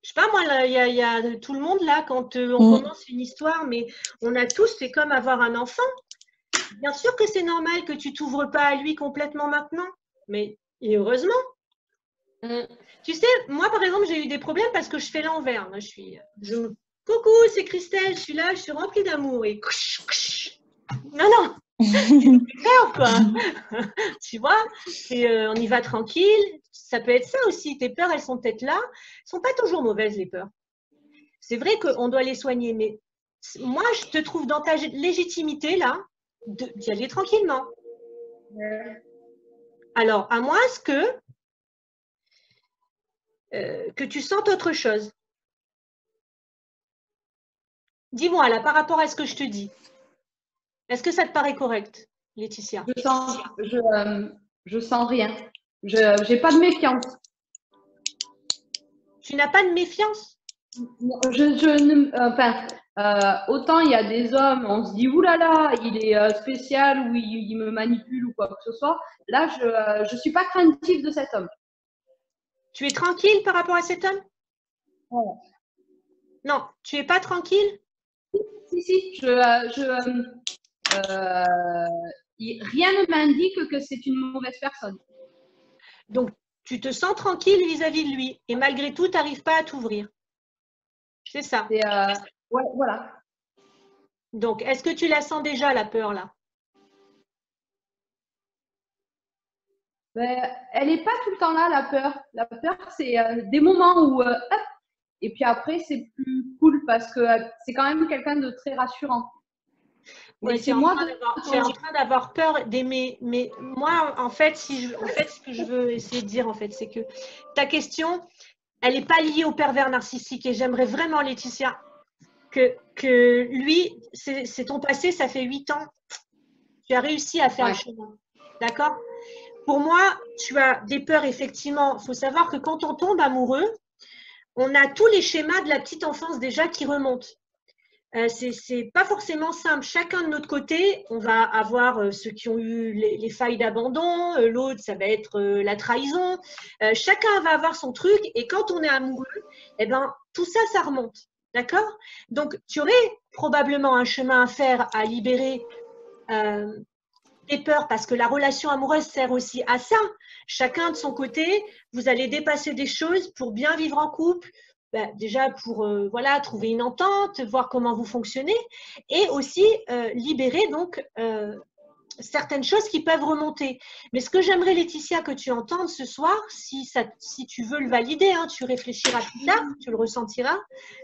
Je sais pas, moi, il y a tout le monde là, quand on commence une histoire, mais on a tous, c'est comme avoir un enfant. Bien sûr que c'est normal que tu t'ouvres pas à lui complètement maintenant, mais et heureusement. Tu sais, moi, par exemple, j'ai eu des problèmes parce que je fais l'envers. Moi, coucou, c'est Christelle, je suis là, je suis remplie d'amour. Et non, peur, quoi. Tu vois, on y va tranquille. Ça peut être ça aussi. Tes peurs, elles sont peut-être là. Elles ne sont pas toujours mauvaises, les peurs. C'est vrai qu'on doit les soigner, mais moi, je te trouve dans ta légitimité, là, d'y aller tranquillement. Alors, à moins que tu sentes autre chose. Dis-moi, là, par rapport à ce que je te dis, est-ce que ça te paraît correct, Laetitia? Je sens rien. Je n'ai pas de méfiance. Tu n'as pas de méfiance? Autant il y a des hommes, on se dit oulala, il est spécial ou il me manipule ou quoi que ce soit. Là, je ne suis pas craintive de cet homme. Tu es tranquille par rapport à cet homme? Ouais. Non, tu n'es pas tranquille? Si, rien ne m'indique que c'est une mauvaise personne. Donc, tu te sens tranquille vis-à-vis de lui et malgré tout, tu n'arrives pas à t'ouvrir. C'est ça. Ouais, voilà. Donc, est-ce que tu la sens déjà, la peur, là? Ben, elle n'est pas tout le temps là, la peur. La peur, c'est des moments où, hop, et puis après, c'est plus cool parce que c'est quand même quelqu'un de très rassurant. Ouais, tu es en train d'avoir peur d'aimer. Mais moi, en fait, ce que je veux essayer de dire, en fait, c'est que ta question, elle n'est pas liée au pervers narcissique. Et j'aimerais vraiment, Laetitia, que lui, c'est ton passé, ça fait 8 ans. Tu as réussi à faire le chemin. D'accord? Pour moi, tu as des peurs, effectivement. Il faut savoir que quand on tombe amoureux, on a tous les schémas de la petite enfance déjà qui remontent. C'est pas forcément simple. Chacun de notre côté, on va avoir ceux qui ont eu les failles d'abandon, l'autre, ça va être la trahison. Chacun va avoir son truc et quand on est amoureux, eh ben, tout ça, ça remonte. D'accord? Donc, tu aurais probablement un chemin à faire à libérer des peurs parce que la relation amoureuse sert aussi à ça. Chacun de son côté, vous allez dépasser des choses pour bien vivre en couple. Ben, déjà pour voilà, trouver une entente, voir comment vous fonctionnez et aussi libérer donc certaines choses qui peuvent remonter. Mais ce que j'aimerais, Laetitia, que tu entendes ce soir, si tu veux le valider, hein, tu réfléchiras plus tard, tu le ressentiras,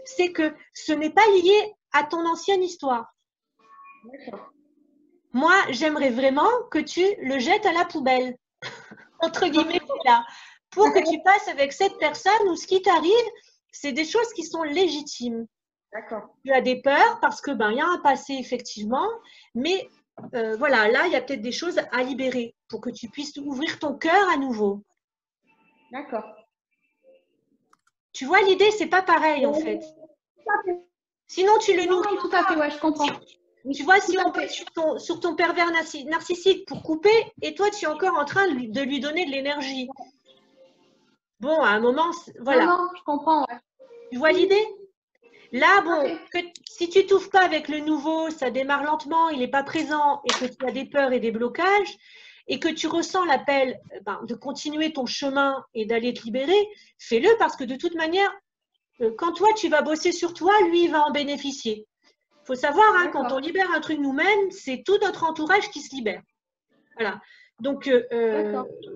c'est que ce n'est pas lié à ton ancienne histoire. Moi, j'aimerais vraiment que tu le jettes à la poubelle, entre guillemets, là, pour que tu passes avec cette personne où ce qui t'arrive, c'est des choses qui sont légitimes. D'accord. Tu as des peurs parce que y a un passé effectivement, mais voilà, là il y a peut-être des choses à libérer pour que tu puisses ouvrir ton cœur à nouveau. D'accord. Tu vois, l'idée c'est pas pareil en fait. Sinon tu le nourris. Tout à fait, ouais, je comprends. Tu vois, si on passe sur ton pervers narcissique pour couper, et toi tu es encore en train de lui donner de l'énergie. Bon, à un moment, voilà. Non, je comprends, ouais. Tu vois l'idée? Là, bon, si tu t'ouvres pas avec le nouveau, ça démarre lentement, il n'est pas présent et que tu as des peurs et des blocages et que tu ressens l'appel de continuer ton chemin et d'aller te libérer, fais-le parce que de toute manière, quand toi, tu vas bosser sur toi, lui, il va en bénéficier. Il faut savoir, hein, quand on libère un truc nous-mêmes, c'est tout notre entourage qui se libère. Voilà. Donc,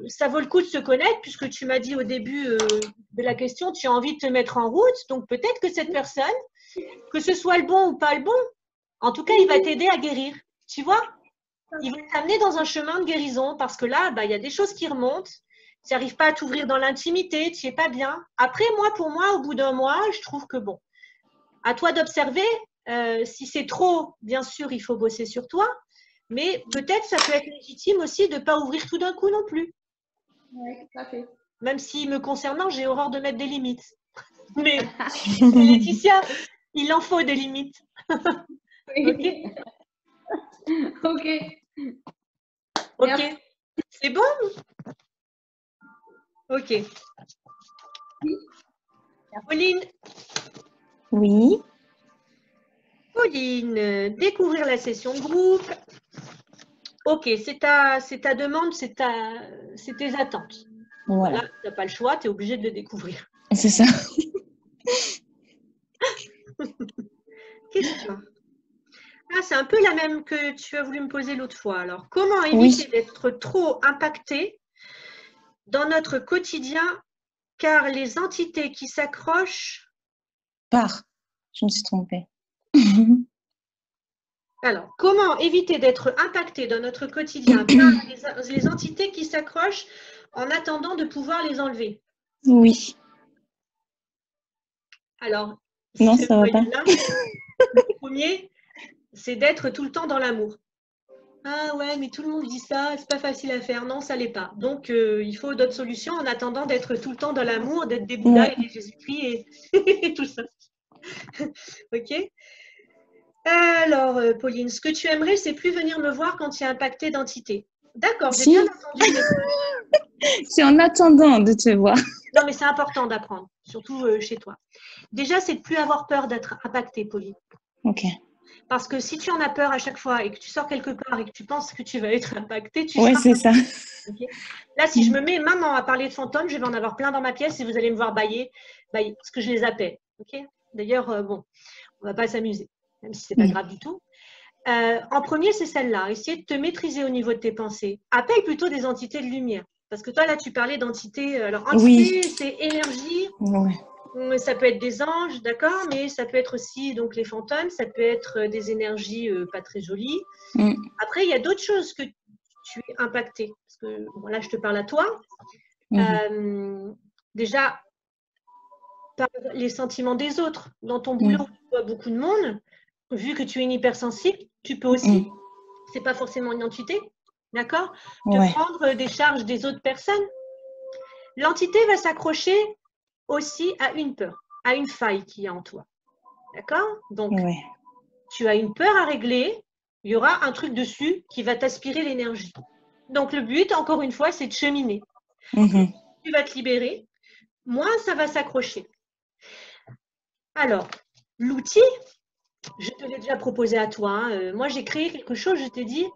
ça vaut le coup de se connaître puisque tu m'as dit au début de la question, tu as envie de te mettre en route. Donc, peut-être que cette personne, que ce soit le bon ou pas le bon, en tout cas, il va t'aider à guérir. Tu vois? Il va t'amener dans un chemin de guérison parce que là, il y a des choses qui remontent. Tu n'arrives pas à t'ouvrir dans l'intimité, tu n'y es pas bien. Après, pour moi, au bout d'un mois, je trouve que bon, à toi d'observer. Si c'est trop, bien sûr, il faut bosser sur toi. Mais peut-être ça peut être légitime aussi de ne pas ouvrir tout d'un coup non plus. Oui, tout à fait. Même si me concernant, j'ai horreur de mettre des limites. Mais Laetitia, il en faut des limites. Oui. Ok. Ok. C'est bon? Ok. Oui. Pauline? Oui. Pauline, découvrir la session de groupe. Ok, c'est ta demande, c'est tes attentes. Voilà. Là, tu n'as pas le choix, tu es obligé de le découvrir. C'est ça. Question. Ah, c'est un peu la même que tu as voulu me poser l'autre fois. Alors, comment éviter d'être trop impacté dans notre quotidien car les entités qui s'accrochent… Je me suis trompée. Alors, comment éviter d'être impacté dans notre quotidien par les entités qui s'accrochent en attendant de pouvoir les enlever? Oui. Alors, non, ça va pas. Là, le premier, c'est d'être tout le temps dans l'amour. Ah ouais, mais tout le monde dit ça, c'est pas facile à faire. Non, ça l'est pas. Donc, il faut d'autres solutions en attendant d'être tout le temps dans l'amour, d'être des Bouddhas et des Jésus-Christ et tout ça. Ok. Alors, Pauline, ce que tu aimerais, c'est plus venir me voir quand tu es impacté d'entité. D'accord, j'ai bien entendu. C'est en attendant de te voir. Non, mais c'est important d'apprendre, surtout chez toi. Déjà, c'est de plus avoir peur d'être impacté, Pauline. Ok. Parce que si tu en as peur à chaque fois et que tu sors quelque part et que tu penses que tu vas être impacté, tu Ouais, seras c'est ça. ok. Là, si je me mets maintenant à parler de fantômes, je vais en avoir plein dans ma pièce et vous allez me voir bailler, parce que je les appelle. Ok. D'ailleurs, bon, on va pas s'amuser, même si c'est pas grave du tout. En premier, c'est celle-là. Essayer de te maîtriser au niveau de tes pensées. Appelle plutôt des entités de lumière. Parce que toi, là, tu parlais d'entités. Alors, entité, c'est énergie. Ouais. Ça peut être des anges, d'accord, mais ça peut être aussi donc les fantômes, ça peut être des énergies pas très jolies. Après, il y a d'autres choses que tu es impacté. Parce que bon, là, je te parle à toi. Déjà, par les sentiments des autres. Dans ton boulot, tu vois beaucoup de monde. Vu que tu es une hypersensible, tu peux aussi, c'est pas forcément une entité, d'accord, te prendre des charges des autres personnes. L'entité va s'accrocher aussi à une peur, à une faille qu'il y a en toi. D'accord? Donc, tu as une peur à régler, il y aura un truc dessus qui va t'aspirer l'énergie. Donc, le but, encore une fois, c'est de cheminer. Tu vas te libérer, moins ça va s'accrocher. Alors, l'outil, je te l'ai déjà proposé à toi. Hein. Moi, j'ai créé quelque chose, je t'ai dit,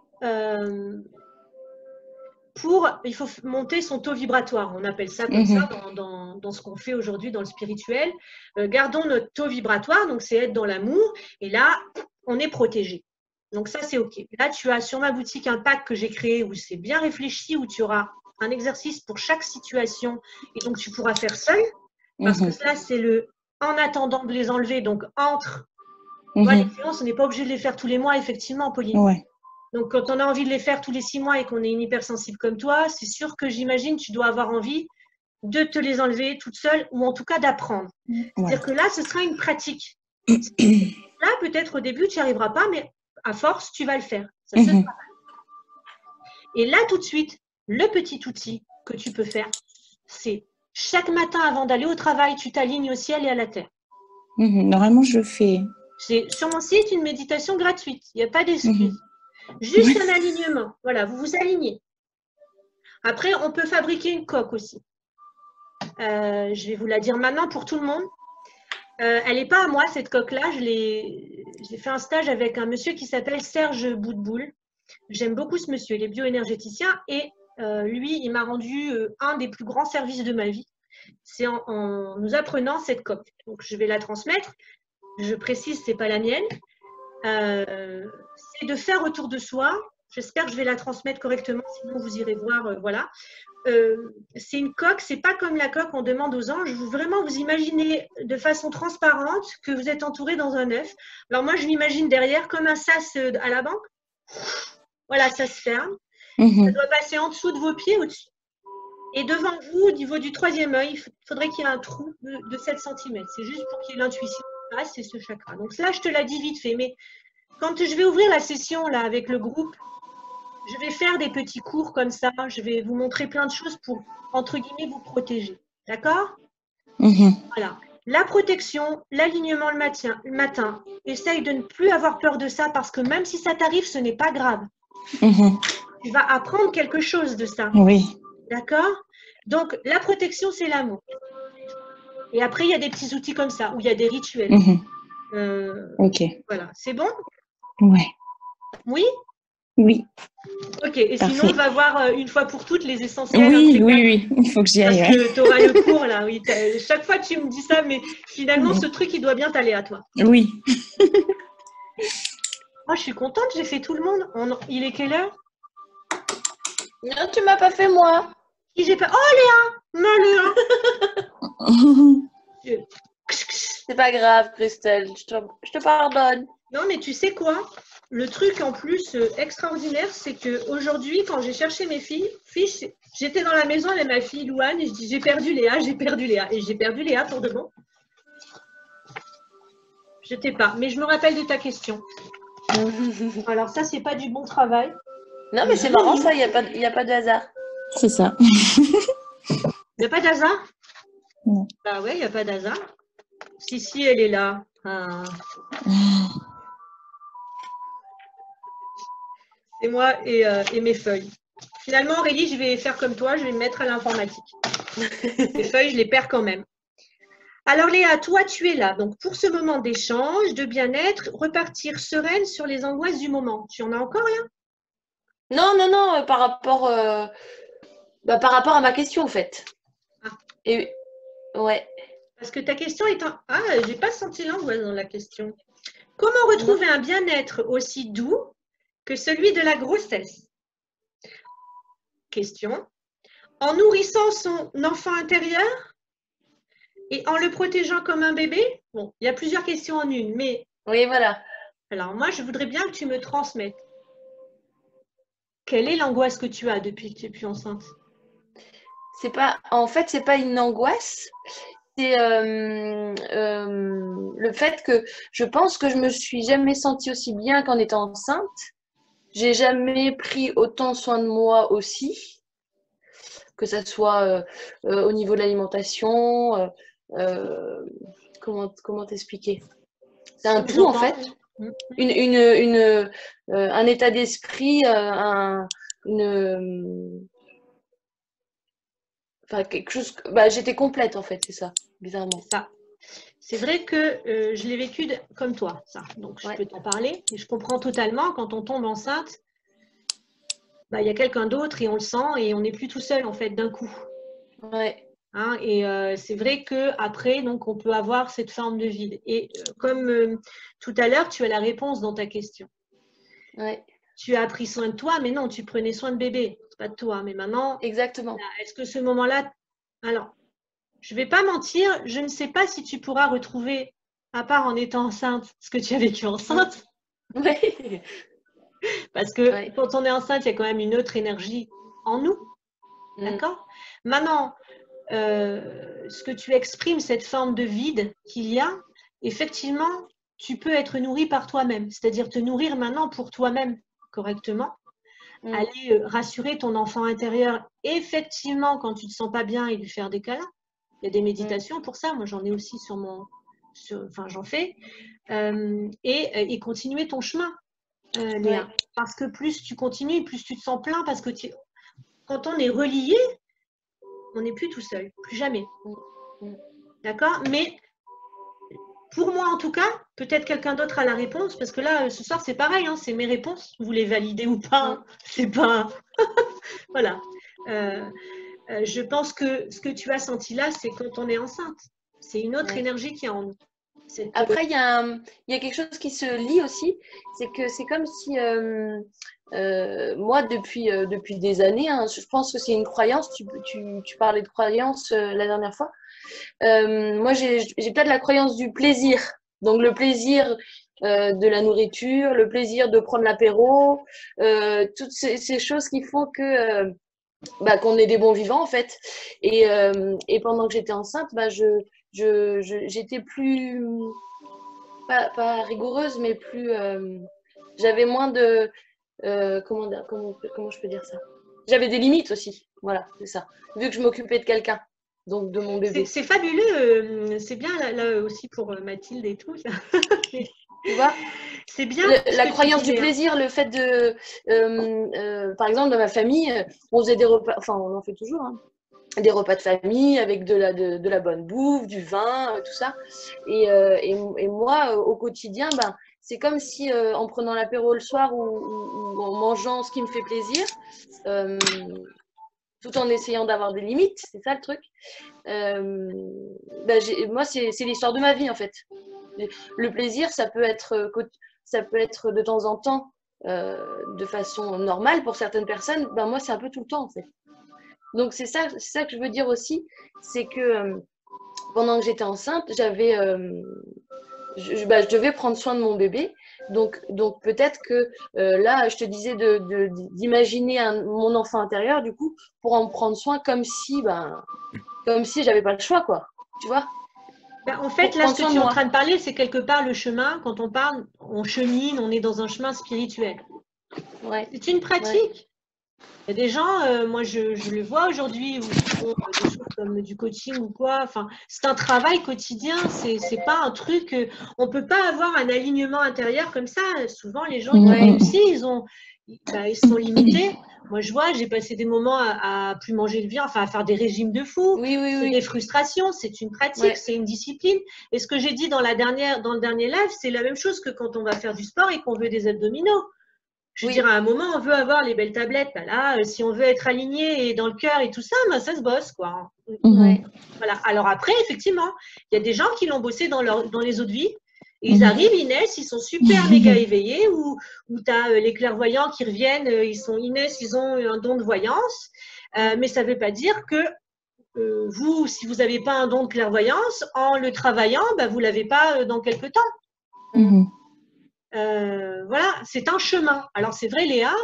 il faut monter son taux vibratoire. On appelle ça comme ça dans ce qu'on fait aujourd'hui dans le spirituel. Gardons notre taux vibratoire, donc c'est être dans l'amour. Et là, on est protégé. Donc ça, c'est OK. Là, tu as sur ma boutique un pack que j'ai créé où c'est bien réfléchi, où tu auras un exercice pour chaque situation. Et donc, tu pourras faire seul. Parce que ça, c'est le en attendant de les enlever. Donc, entre les séances, on n'est pas obligé de les faire tous les mois, effectivement, Pauline. Donc, quand on a envie de les faire tous les 6 mois et qu'on est une hypersensible comme toi, c'est sûr que j'imagine tu dois avoir envie de te les enlever toute seule ou en tout cas d'apprendre. C'est-à-dire que là, ce sera une pratique. Là, peut-être au début, tu n'y arriveras pas, mais à force, tu vas le faire. Ça se travaille. Et là, tout de suite, le petit outil que tu peux faire, c'est chaque matin avant d'aller au travail, tu t'alignes au ciel et à la terre. Normalement, je le fais. C'est sur mon site une méditation gratuite. Il n'y a pas d'excuse. Juste un alignement. Voilà, vous vous alignez. Après, on peut fabriquer une coque aussi. Je vais vous la dire maintenant pour tout le monde. Elle n'est pas à moi, cette coque-là. J'ai fait un stage avec un monsieur qui s'appelle Serge Boudboul. J'aime beaucoup ce monsieur. Il est bioénergéticien et lui, il m'a rendu un des plus grands services de ma vie. C'est en nous apprenant cette coque. Donc, je vais la transmettre. Je précise, ce n'est pas la mienne. C'est de faire autour de soi. J'espère que je vais la transmettre correctement, sinon vous irez voir. Voilà. C'est une coque, c'est pas comme la coque on demande aux anges. Vous vraiment vous imaginez de façon transparente que vous êtes entouré dans un œuf. Alors moi, je m'imagine derrière comme un sas à la banque. Voilà, ça se ferme. Ça doit passer en dessous de vos pieds, au-dessus. Et devant vous, au niveau du 3e œil, il faudrait qu'il y ait un trou de 7 cm. C'est juste pour qu'il y ait l'intuition. C'est ce chakra. Donc là, je te l'ai dit vite fait, mais quand je vais ouvrir la session là avec le groupe, je vais faire des petits cours comme ça. Je vais vous montrer plein de choses pour, entre guillemets, vous protéger. D'accord? Voilà. La protection, l'alignement le matin. Essaye de ne plus avoir peur de ça parce que même si ça t'arrive, ce n'est pas grave. Tu vas apprendre quelque chose de ça. Oui. D'accord? Donc, la protection, c'est l'amour. Et après, il y a des petits outils comme ça, où il y a des rituels. Ok. Voilà. C'est bon? Ouais. Oui? Oui. Ok. Et Parfait. sinon, on va voir une fois pour toutes les essentiels. Oui. Il faut que j'y aille. Parce que tu auras le cours, là. Oui, chaque fois, tu me dis ça, mais finalement, ce truc, il doit bien t'aller à toi. Oui. Moi, je suis contente, j'ai fait tout le monde. Il est quelle heure? Non, tu m'as pas fait moi. Qui j'ai pas... Oh, Léa! Léa! C'est pas grave, Christelle. Je te pardonne. Non, mais tu sais quoi? Le truc en plus extraordinaire, c'est qu'aujourd'hui, quand j'ai cherché mes fiches, j'étais dans la maison avec ma fille Louane et je dis j'ai perdu Léa. Et j'ai perdu Léa pour de bon. Je t'ai pas, mais je me rappelle de ta question. Alors ça, c'est pas du bon travail. Non, mais c'est marrant ça, il n'y a pas de hasard. C'est ça. Il n'y a pas d'hasard? Non. Bah ouais, il n'y a pas d'hasard. Si, elle est là. Ah. C'est moi et mes feuilles. Finalement, Aurélie, je vais faire comme toi, je vais me mettre à l'informatique. Les feuilles, je les perds quand même. Alors Léa, toi, tu es là. Donc pour ce moment d'échange, de bien-être, repartir sereine sur les angoisses du moment. Tu en as encore rien? Non, par rapport à ma question, en fait. Ah. Et ouais. Parce que ta question est un... Ah, j'ai pas senti l'angoisse dans la question. Comment retrouver un bien-être aussi doux que celui de la grossesse? Question. En nourrissant son enfant intérieur et en le protégeant comme un bébé? Bon, il y a plusieurs questions en une, mais Oui, voilà. alors moi, je voudrais bien que tu me transmettes. Quelle est l'angoisse que tu as depuis que tu es plus enceinte? En fait, c'est pas une angoisse. C'est le fait que je pense que je me suis jamais sentie aussi bien qu'en étant enceinte. J'ai jamais pris autant soin de moi aussi, que ça soit au niveau de l'alimentation. Comment t'expliquer? C'est un tout en fait. Un état d'esprit, quelque chose. J'étais complète en fait, c'est ça, bizarrement. Ça. C'est vrai que je l'ai vécu comme toi, ça. Donc je peux t'en parler. Et je comprends totalement quand on tombe enceinte, il y a quelqu'un d'autre et on le sent et on n'est plus tout seul en fait d'un coup. Ouais. Hein, et c'est vrai qu'après, donc, on peut avoir cette forme de vide. Et comme tout à l'heure, tu as la réponse dans ta question. Ouais. Tu as pris soin de toi, mais non, tu prenais soin de bébé. C'est pas de toi. Mais maintenant, exactement. Est-ce que ce moment-là... Alors, je ne vais pas mentir, je ne sais pas si tu pourras retrouver, à part en étant enceinte, ce que tu as vécu enceinte. Oui. Parce que quand on est enceinte, il y a quand même une autre énergie en nous. D'accord? Maintenant, ce que tu exprimes, cette forme de vide qu'il y a, effectivement, tu peux être nourri par toi-même, c'est-à-dire te nourrir maintenant pour toi-même correctement, aller rassurer ton enfant intérieur, effectivement, quand tu ne te sens pas bien et lui faire des câlins. Il y a des méditations pour ça, moi j'en ai aussi j'en fais, et continuer ton chemin, Léa. Parce que plus tu continues, plus tu te sens plein, parce que quand on est relié, on n'est plus tout seul, plus jamais. D'accord? Mais pour moi, en tout cas, peut-être quelqu'un d'autre a la réponse, parce que là, ce soir, c'est pareil, hein, c'est mes réponses. Vous les validez ou pas, hein, c'est pas... Voilà. Je pense que ce que tu as senti là, c'est quand on est enceinte. C'est une autre énergie qui est en nous. Après, il y a quelque chose qui se lie aussi, c'est que c'est comme si moi, depuis des années, hein, je pense que c'est une croyance, tu parlais de croyance la dernière fois. Moi, j'ai peut-être la croyance du plaisir. Donc, le plaisir de la nourriture, le plaisir de prendre l'apéro, toutes ces choses qui font que qu'on est des bons vivants, en fait. Et pendant que j'étais enceinte, j'étais plus, pas rigoureuse, mais plus, j'avais moins de, comment je peux dire ça? J'avais des limites aussi, voilà, c'est ça. Vu que je m'occupais de quelqu'un, donc de mon bébé. C'est fabuleux, c'est bien là aussi pour Mathilde et tout. Tu vois, c'est bien. La croyance du plaisir, le fait de, par exemple, dans ma famille, on faisait des repas, enfin, on en fait toujours, hein, des repas de famille avec de la bonne bouffe, du vin, tout ça. Et moi, au quotidien, c'est comme si en prenant l'apéro le soir ou en mangeant ce qui me fait plaisir, tout en essayant d'avoir des limites, c'est ça le truc. Moi, c'est l'histoire de ma vie, en fait. Le plaisir, ça peut être de temps en temps de façon normale pour certaines personnes. Moi, c'est un peu tout le temps, en fait. Donc, c'est ça que je veux dire aussi, c'est que pendant que j'étais enceinte, je devais prendre soin de mon bébé. Donc peut-être que là, je te disais d'imaginer mon enfant intérieur, du coup, pour en prendre soin comme si j'avais pas le choix, quoi. Tu vois? En fait, là, ce que tu es en train de parler, c'est quelque part le chemin. Quand on parle, on chemine, on est dans un chemin spirituel. Ouais. C'est une pratique. Il y a des gens, moi je le vois aujourd'hui, où ils font des choses comme du coaching ou quoi. Enfin, c'est un travail quotidien, c'est pas un truc. On peut pas avoir un alignement intérieur comme ça. Souvent, les gens, ils ont réussi, ils sont limités. Moi, je vois, j'ai passé des moments à plus manger de viande, enfin à faire des régimes de fou. Oui, oui, C'est oui. des frustrations, c'est une pratique, Ouais. c'est une discipline. Et ce que j'ai dit dans le dernier live, c'est la même chose que quand on va faire du sport et qu'on veut des abdominaux. Je veux Oui. dire, à un moment, on veut avoir les belles tablettes. Ben là, si on veut être aligné et dans le cœur et tout ça, ben, ça se bosse, quoi. Ouais. Voilà. Alors après, effectivement, il y a des gens qui l'ont bossé dans les autres vies. Et ils Mhm. arrivent, ils naissent, ils sont super méga éveillés, ou tu as les clairvoyants qui reviennent, ils naissent, ils ont un don de voyance. Mais ça ne veut pas dire que vous, si vous n'avez pas un don de clairvoyance, en le travaillant, ben, vous ne l'avez pas dans quelques temps. Mhm. Voilà, c'est un chemin. Alors c'est vrai, Léa,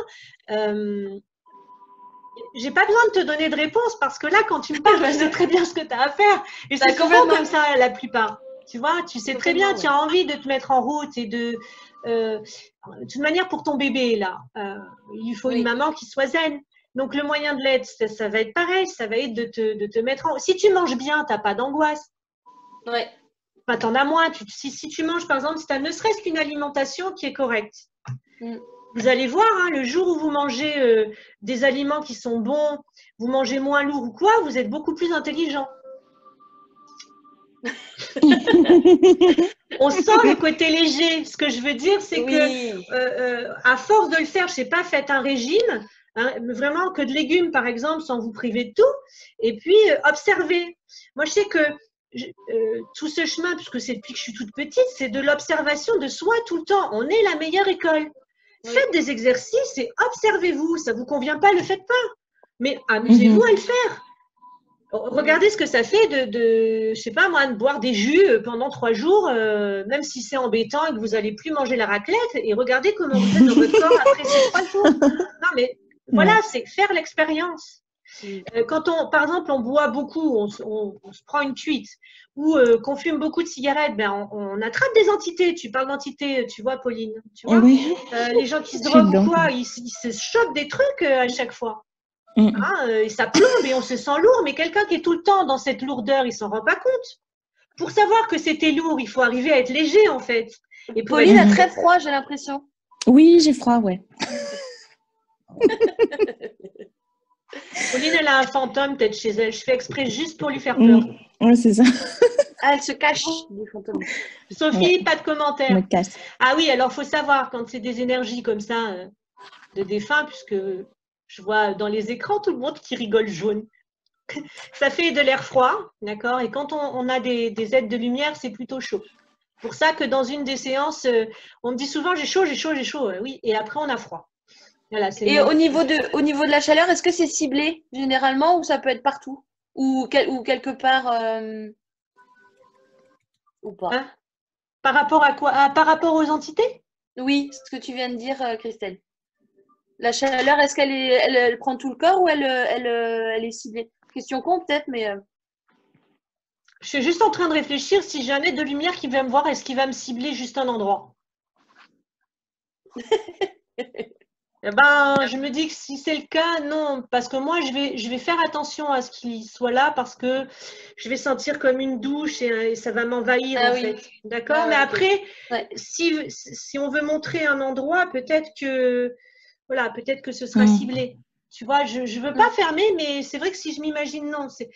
j'ai pas besoin de te donner de réponse parce que là, quand tu me parles, je sais très bien ce que tu as à faire. Et c'est souvent complètement. comme ça la plupart. Tu vois, tu sais très bien, tu as envie de te mettre en route et de toute manière pour ton bébé là, il faut une Oui. maman qui soit zen. Donc le moyen de l'aide, ça va être pareil, ça va être de te mettre en. Si tu manges bien, t'as pas d'angoisse. Ouais. Enfin, t'en as moins. Si tu manges, par exemple, si tu as ne serait-ce qu'une alimentation qui est correcte, vous allez voir, hein, le jour où vous mangez des aliments qui sont bons, vous mangez moins lourd ou quoi, vous êtes beaucoup plus intelligent. On sent le côté léger. Ce que je veux dire, c'est que à force de le faire, je sais pas, faites un régime, hein, vraiment que de légumes, par exemple, sans vous priver de tout, et puis observez. Moi, je sais que tout ce chemin, puisque c'est depuis que je suis toute petite, c'est de l'observation de soi tout le temps. On est la meilleure école. Oui. Faites des exercices et observez-vous. Ça vous convient pas, le faites pas. Mais amusez-vous à le faire. Regardez ce que ça fait je sais pas moi, de boire des jus pendant 3 jours, même si c'est embêtant et que vous allez plus manger la raclette. Et regardez comment vous êtes dans votre corps après ces 3 jours. Non, mais voilà, c'est faire l'expérience. Quand par exemple, on boit beaucoup, on se prend une cuite, ou qu'on fume beaucoup de cigarettes, ben on attrape des entités. Tu parles d'entités, tu vois, Pauline. Tu vois, Oui. les gens qui se Je suis droguent ou dedans. quoi, ils se chopent des trucs à chaque fois. Hein, et ça plombe et on se sent lourd, mais quelqu'un qui est tout le temps dans cette lourdeur, il s'en rend pas compte. Pour savoir que c'était lourd, il faut arriver à être léger en fait. Et pour Pauline être... a très froid, j'ai l'impression. Oui, j'ai froid, ouais. Pauline, elle a un fantôme peut-être chez elle. Je fais exprès juste pour lui faire peur. Ouais, c'est ça. Ah, elle se cache des fantômes. Sophie, Ouais. pas de Je commentaire. me casse. Ah oui, alors faut savoir quand c'est des énergies comme ça de défunts, puisque je vois dans les écrans tout le monde qui rigole jaune. Ça fait de l'air froid, d'accord? Et quand on a des aides de lumière, c'est plutôt chaud. Pour ça que dans une des séances, on me dit souvent j'ai chaud, j'ai chaud, j'ai chaud. Oui, et après on a froid. Voilà, Et au niveau de la chaleur, est-ce que c'est ciblé généralement ou ça peut être partout ou quelque part ou pas? Hein? Par rapport à quoi? Par rapport aux entités? Oui, ce que tu viens de dire, Christelle. La chaleur, est-ce qu'elle elle prend tout le corps ou elle est ciblée? Question con peut-être, mais Je suis juste en train de réfléchir si j'ai un aide de lumière qui va me voir, est-ce qu'il va me cibler juste un endroit? Eh ben, je me dis que si c'est le cas, non, parce que moi, je vais faire attention à ce qu'il soit là parce que je vais sentir comme une douche et ça va m'envahir Ah en oui. fait. D'accord? Ah ouais, Mais ok. après, Ouais. si on veut montrer un endroit, peut-être que ce sera ciblé. Tu vois, je ne veux pas fermer, mais c'est vrai que si je m'imagine, non. C'est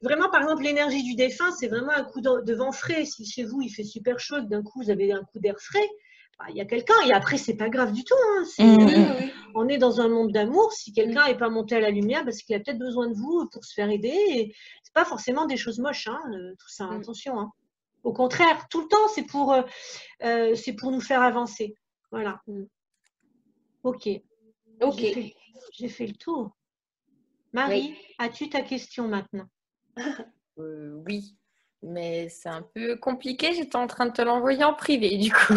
vraiment, par exemple, l'énergie du défunt, c'est vraiment un coup de vent frais. Si chez vous, il fait super chaud, d'un coup, vous avez un coup d'air frais, bah, il y a quelqu'un, et après, c'est pas grave du tout. Hein, on est dans un monde d'amour. Si quelqu'un n'est pas monté à la lumière, parce qu'il a peut-être besoin de vous pour se faire aider. Et c'est pas forcément des choses moches, hein, tout ça, attention. Hein. Au contraire, tout le temps, c'est pour nous faire avancer. Voilà. Ok. J'ai fait le tour. Marie, as-tu ta question maintenant? Oui, mais c'est un peu compliqué. J'étais en train de te l'envoyer en privé, du coup.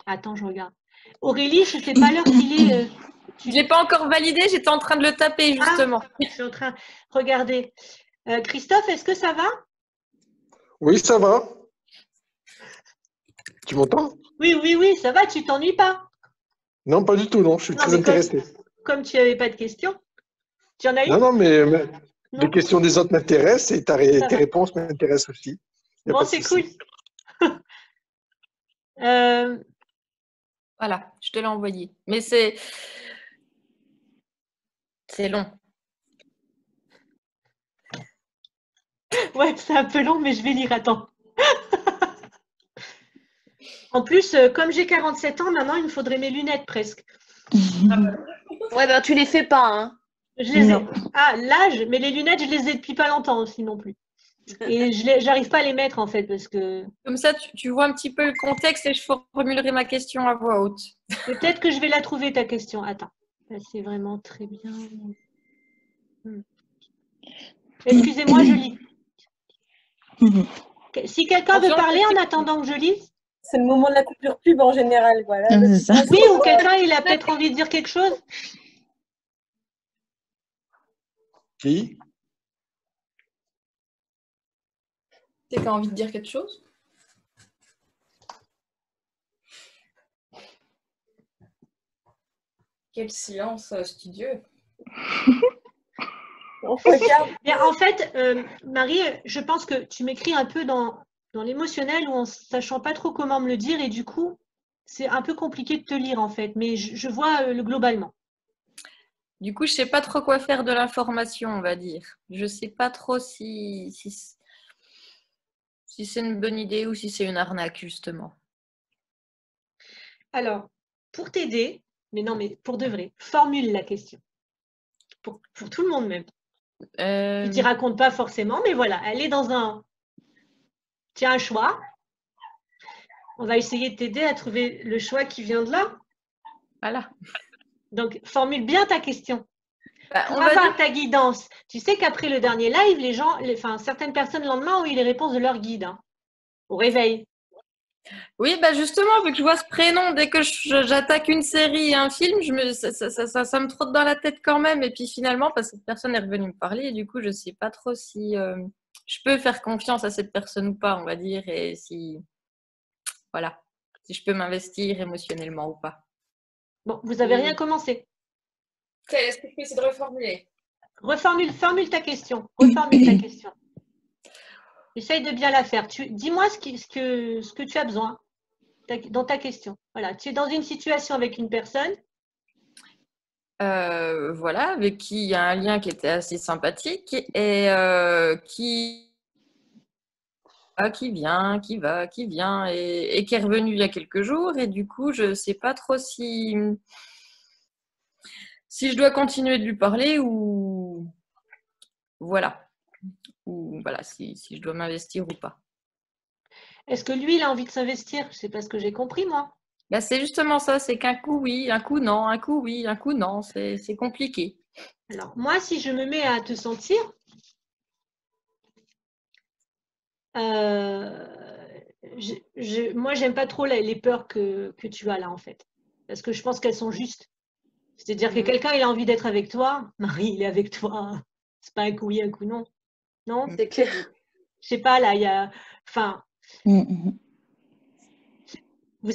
Attends, je regarde. Aurélie, je ne sais pas l'heure qu'il est. Je ne l'ai pas encore validé, j'étais en train de le taper, justement. Je suis en train de regarder. Christophe, est-ce que ça va? Oui, ça va. Tu m'entends? Oui, ça va, tu t'ennuies pas? Non, pas du tout, non, je suis très intéressé. Comme tu n'avais pas de questions, tu en as eu? Non, mais les questions des autres m'intéressent et tes réponses m'intéressent aussi. Bon, c'est cool. Voilà, je te l'ai envoyé. Mais c'est long. Ouais, c'est un peu long, mais je vais lire. Attends. En plus, comme j'ai 47 ans, maintenant, il me faudrait mes lunettes presque. Ouais, ben tu les fais pas, hein. Je les ai. Non. Ah, l'âge, mais les lunettes, je les ai depuis pas longtemps aussi non plus. Et j'arrive pas à les mettre en fait parce que Comme ça, tu vois un petit peu le contexte et je formulerai ma question à voix haute. peut-être que je vais la trouver ta question. Attends. Là, c'est vraiment très bien. Excusez-moi, je lis. Si quelqu'un veut parler en attendant que je lise, C'est le moment de la coupure pub en général. Voilà. C'est ça. oui, ou quelqu'un il a peut-être envie de dire quelque chose. Qui? Tu as envie de dire quelque chose? Quel silence studieux. On regarde. Bien, en fait, Marie, je pense que tu m'écris un peu dans l'émotionnel ou en sachant pas trop comment me le dire et du coup, c'est un peu compliqué de te lire en fait, mais je vois le globalement. Du coup, je sais pas trop quoi faire de l'information, on va dire. Je sais pas trop si c'est une bonne idée ou si c'est une arnaque, justement. Alors, pour t'aider, mais non, mais pour de vrai, formule la question. Pour tout le monde même. Tu t'y racontes pas forcément, mais voilà, elle est dans un... Tu as un choix. On va essayer de t'aider à trouver le choix qui vient de là. Voilà. Donc, formule bien ta question. Bah, Pour on va avoir dire... ta guidance, tu sais qu'après le dernier live, les gens, certaines personnes le lendemain ont eu les réponses de leur guide hein, au réveil. Oui, bah justement, vu que je vois ce prénom, dès que j'attaque une série et un film, ça me trotte dans la tête quand même. Et puis finalement, parce que cette personne est revenue me parler, et du coup, je ne sais pas trop si je peux faire confiance à cette personne ou pas, on va dire, et si, voilà, si je peux m'investir émotionnellement ou pas. Bon, vous n'avez rien commencé. Est-ce que je peux essayer de reformuler? Formule ta question. Reformule ta question. Essaye de bien la faire. Dis-moi ce que tu as besoin dans ta question. Voilà, tu es dans une situation avec une personne. Voilà, avec qui il y a un lien qui était assez sympathique et qui vient, qui va, qui vient et qui est revenu il y a quelques jours. Et du coup, je ne sais pas trop si je dois continuer de lui parler ou voilà, si je dois m'investir ou pas. Est-ce que lui, il a envie de s'investir? C'est pas ce que j'ai compris, moi. Bah, c'est justement ça, c'est qu'un coup oui, un coup non, un coup oui, un coup non, c'est compliqué. Alors, moi, si je me mets à te sentir, moi, j'aime pas trop les peurs que tu as là, en fait. Parce que je pense qu'elles sont justes. C'est-à-dire que quelqu'un, il a envie d'être avec toi. Marie, il est avec toi. C'est pas un coup oui, un coup non. Non? C'est clair. Je sais pas, là, il y a... Enfin, vous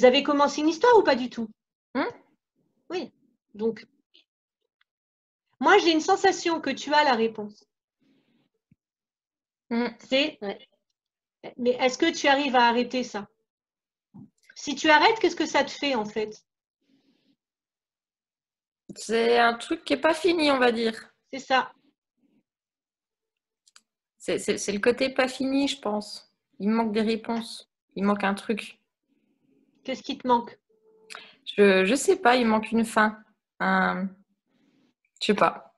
avez commencé une histoire ou pas du tout? Oui. Donc, moi, j'ai une sensation que tu as la réponse. C'est... Ouais. Mais est-ce que tu arrives à arrêter ça? Si tu arrêtes, qu'est-ce que ça te fait, en fait? C'est un truc qui n'est pas fini, on va dire. C'est ça. C'est le côté pas fini, je pense. Il me manque des réponses. Il manque un truc. Qu'est-ce qui te manque? Je sais pas, il manque une fin. Je sais pas.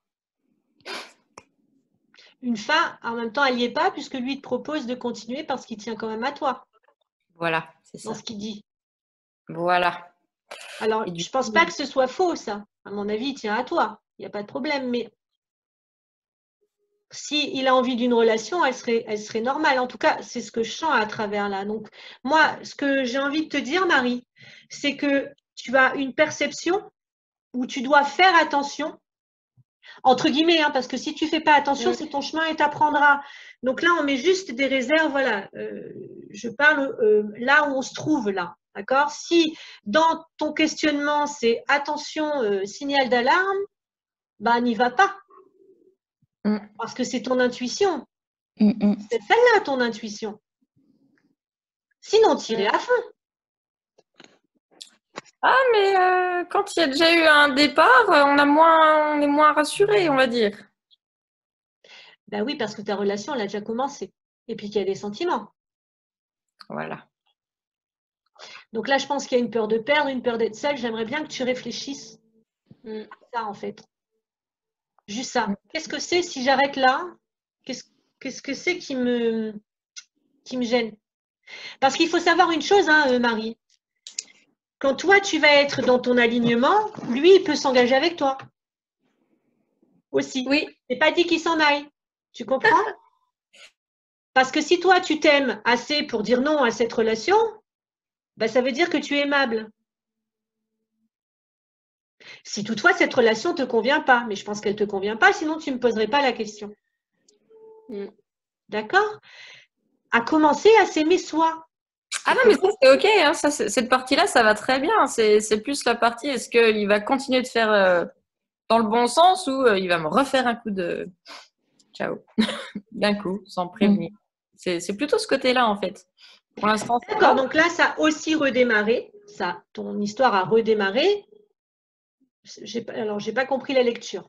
Une fin, en même temps, elle n'y est pas, puisque lui te propose de continuer parce qu'il tient quand même à toi. Voilà, c'est ça. Dans ce qu'il dit. Voilà. Alors, je ne pense pas que ce soit faux, ça. À mon avis, il tient à toi. Il n'y a pas de problème. Mais s'il a envie d'une relation, elle serait normale. En tout cas, c'est ce que je sens à travers là. Donc, moi, ce que j'ai envie de te dire, Marie, c'est que tu as une perception où tu dois faire attention, entre guillemets, hein, parce que si tu ne fais pas attention, c'est ton chemin et tu apprendras. Donc là, on met juste des réserves. Voilà, je parle là où on se trouve là. D'accord? Si dans ton questionnement, c'est attention, signal d'alarme, bah n'y va pas. Parce que c'est ton intuition. C'est celle-là, ton intuition. Sinon, tirez à fond. Ah, mais quand il y a déjà eu un départ, on est moins rassuré, on va dire. Ben oui, parce que ta relation, elle a déjà commencé. Et puis qu'il y a des sentiments. Voilà. Donc là, je pense qu'il y a une peur de perdre, une peur d'être seule. J'aimerais bien que tu réfléchisses à ça, en fait. Juste ça. Qu'est-ce que c'est si j'arrête là? Qu'est-ce que c'est qui me gêne? Parce qu'il faut savoir une chose, hein, Marie. Quand toi, tu vas être dans ton alignement, lui, il peut s'engager avec toi. Aussi. Oui. C'est pas dit qu'il s'en aille. Tu comprends? Parce que si toi, tu t'aimes assez pour dire non à cette relation, ben, ça veut dire que tu es aimable. Si toutefois, cette relation ne te convient pas, mais je pense qu'elle ne te convient pas, sinon tu ne me poserais pas la question. D'accord? À commencer à s'aimer soi. Ah non, mais ça, c'est OK. Hein. Ça, cette partie-là, ça va très bien. C'est plus la partie, est-ce qu'il va continuer de faire dans le bon sens ou il va me refaire un coup de ciao d'un coup, sans prévenir. C'est plutôt ce côté-là, en fait. Pour l'instant, d'accord. Donc là, ça a aussi redémarré. Ça, ton histoire a redémarré. Alors, j'ai pas compris la lecture.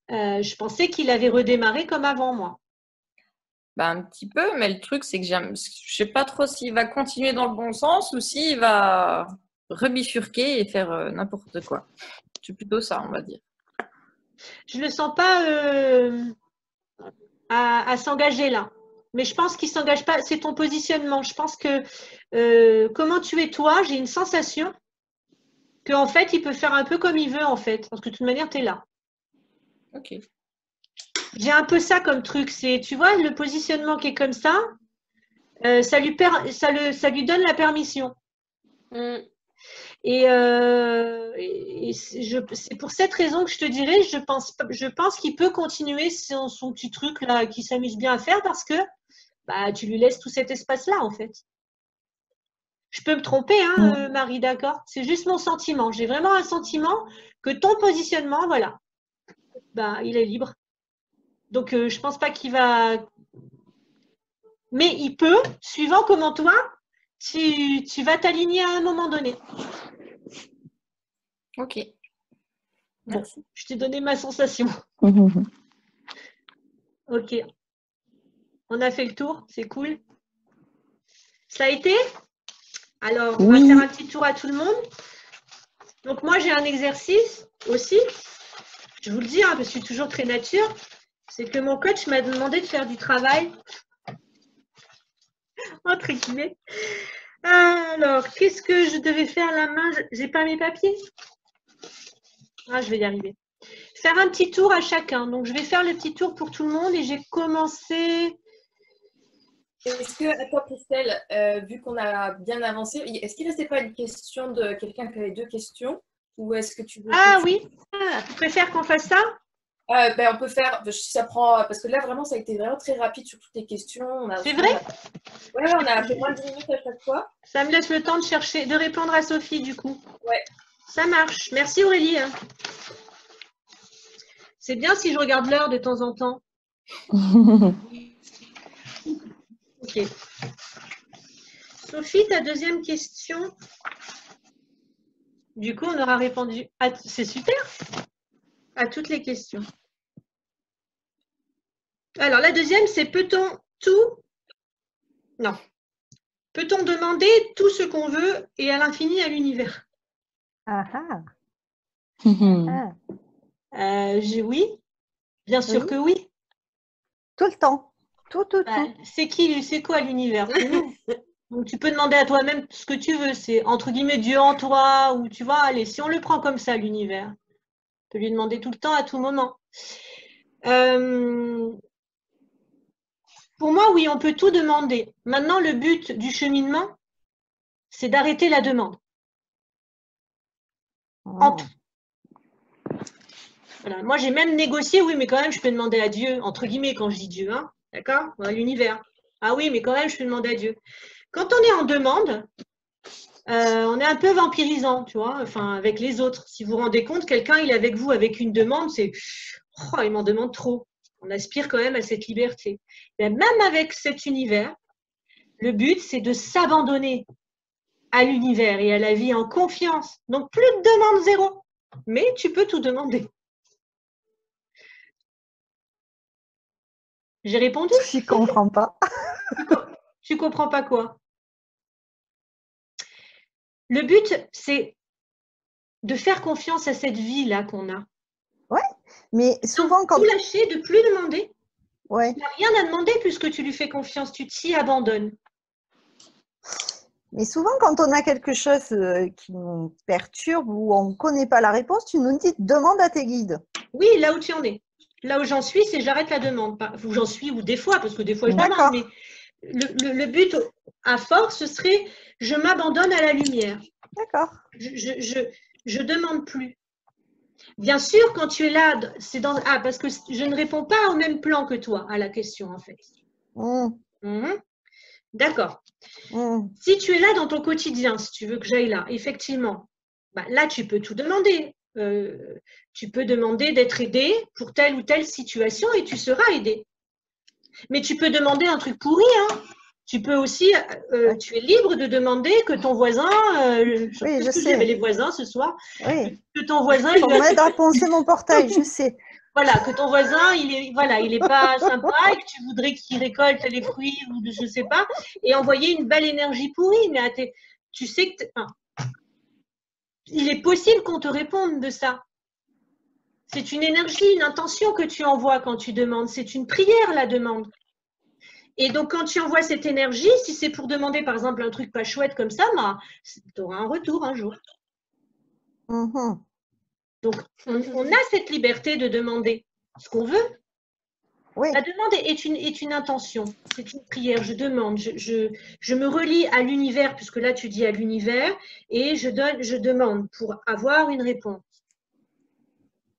Je pensais qu'il avait redémarré comme avant, moi. Ben, un petit peu, mais le truc, c'est que je sais pas trop s'il va continuer dans le bon sens ou s'il va rebifurquer et faire n'importe quoi. C'est plutôt ça, on va dire. Je le sens pas à s'engager là. Mais je pense qu'il ne s'engage pas. C'est ton positionnement. Je pense que comment tu es toi, j'ai une sensation qu'en fait, il peut faire un peu comme il veut, en fait. Parce que de toute manière, tu es là. Ok. J'ai un peu ça comme truc. C'est, tu vois, le positionnement qui est comme ça, ça lui donne la permission. Et c'est pour cette raison que je te dirais, je pense qu'il peut continuer son petit truc là, qu'il s'amuse bien à faire parce que bah, tu lui laisses tout cet espace-là, en fait. Je peux me tromper, hein, Marie, d'accord? C'est juste mon sentiment. J'ai vraiment un sentiment que ton positionnement, voilà, bah, il est libre. Donc, je ne pense pas qu'il va... Mais il peut, suivant comment toi, tu vas t'aligner à un moment donné. Ok. Merci. Bon, je t'ai donné ma sensation. Ok. On a fait le tour, c'est cool. Ça a été? Alors, on va faire un petit tour à tout le monde. Donc, moi, j'ai un exercice aussi. Je vous le dis, hein, parce que je suis toujours très nature. C'est que mon coach m'a demandé de faire du travail. Entre guillemets. Alors, qu'est-ce que je devais faire la main? J'ai pas mes papiers? Ah, je vais y arriver. Faire un petit tour à chacun. Donc, je vais faire le petit tour pour tout le monde et j'ai commencé... Est-ce que, attends Christelle, vu qu'on a bien avancé, est-ce qu'il ne restait pas une question de quelqu'un qui avait 2 questions? Ou est-ce que tu veux... Ah oui, tu préfères qu'on fasse ça? Ben, on peut faire, ça prend, parce que là vraiment ça a été vraiment très rapide sur toutes les questions. C'est vrai? Ouais, on a fait moins de 10 minutes à chaque fois. Ça me laisse le temps de chercher, de répondre à Sophie du coup. Ouais. Ça marche. Merci Aurélie. C'est bien si je regarde l'heure de temps en temps. Ok. Sophie, ta deuxième question. Du coup, on aura répondu. C'est super. À toutes les questions. Alors, la deuxième, c'est peut-on tout... Non. Peut-on demander tout ce qu'on veut et à l'infini à l'univers? Oui. Bien sûr que oui. Tout le temps. Tout. C'est quoi l'univers? C'est nous. Donc, tu peux demander à toi-même ce que tu veux. C'est entre guillemets Dieu en toi ou tu vois, allez, si on le prend comme ça, l'univers, tu peux lui demander tout le temps, à tout moment. Pour moi, oui, on peut tout demander. Maintenant, le but du cheminement, c'est d'arrêter la demande. En tout. Voilà. Moi, j'ai même négocié, oui, mais quand même, je peux demander à Dieu, entre guillemets, quand je dis Dieu, hein, d'accord? À l'univers. Ah oui, mais quand même, je peux demander à Dieu. Quand on est en demande, on est un peu vampirisant, tu vois, enfin, avec les autres. Si vous vous rendez compte, quelqu'un, il est avec vous avec une demande, c'est « oh, il m'en demande trop ». On aspire quand même à cette liberté. Mais même avec cet univers, le but, c'est de s'abandonner. à l'univers et à la vie en confiance. Donc, plus de demande zéro. Mais tu peux tout demander. J'ai répondu? Je ne comprends pas. Tu comprends pas quoi? Le but, c'est de faire confiance à cette vie-là qu'on a. Ouais, mais souvent Donc, quand... tout lâcher, de plus demander. Ouais. Tu n'as rien à demander puisque tu lui fais confiance, tu t'y abandonnes. Mais souvent, quand on a quelque chose qui nous perturbe ou on ne connaît pas la réponse, tu nous dis demande à tes guides. Oui, là où tu en es. Là où j'en suis, c'est j'arrête la demande. Où j'en suis, ou des fois, parce que des fois je demande, mais le but à force, ce serait je m'abandonne à la lumière. D'accord. Je demande plus. Bien sûr, quand tu es là, c'est dans. Ah, parce que je ne réponds pas au même plan que toi à la question, en fait. D'accord. Si tu es là dans ton quotidien, si tu veux que j'aille là, effectivement, bah, là, tu peux tout demander. Tu peux demander d'être aidé pour telle ou telle situation et tu seras aidé. Mais tu peux demander un truc pourri, hein. Tu peux aussi, tu es libre de demander que ton voisin, oui, je sais. J'avais les voisins ce soir, oui. Que ton voisin, on m'aide à poncer mon portail, je sais. Voilà, que ton voisin, il est pas sympa et que tu voudrais qu'il récolte les fruits ou je sais pas, et envoyer une belle énergie pourrie. Mais tu sais que il est possible qu'on te réponde de ça. C'est une énergie, une intention que tu envoies quand tu demandes. C'est une prière, la demande. Et donc, quand tu envoies cette énergie, si c'est pour demander, par exemple, un truc pas chouette comme ça, bah, tu auras un retour un jour. Donc, on a cette liberté de demander ce qu'on veut. Oui. La demande est une intention, c'est une prière. Je demande, je me relie à l'univers, puisque là, tu dis à l'univers, et je demande pour avoir une réponse.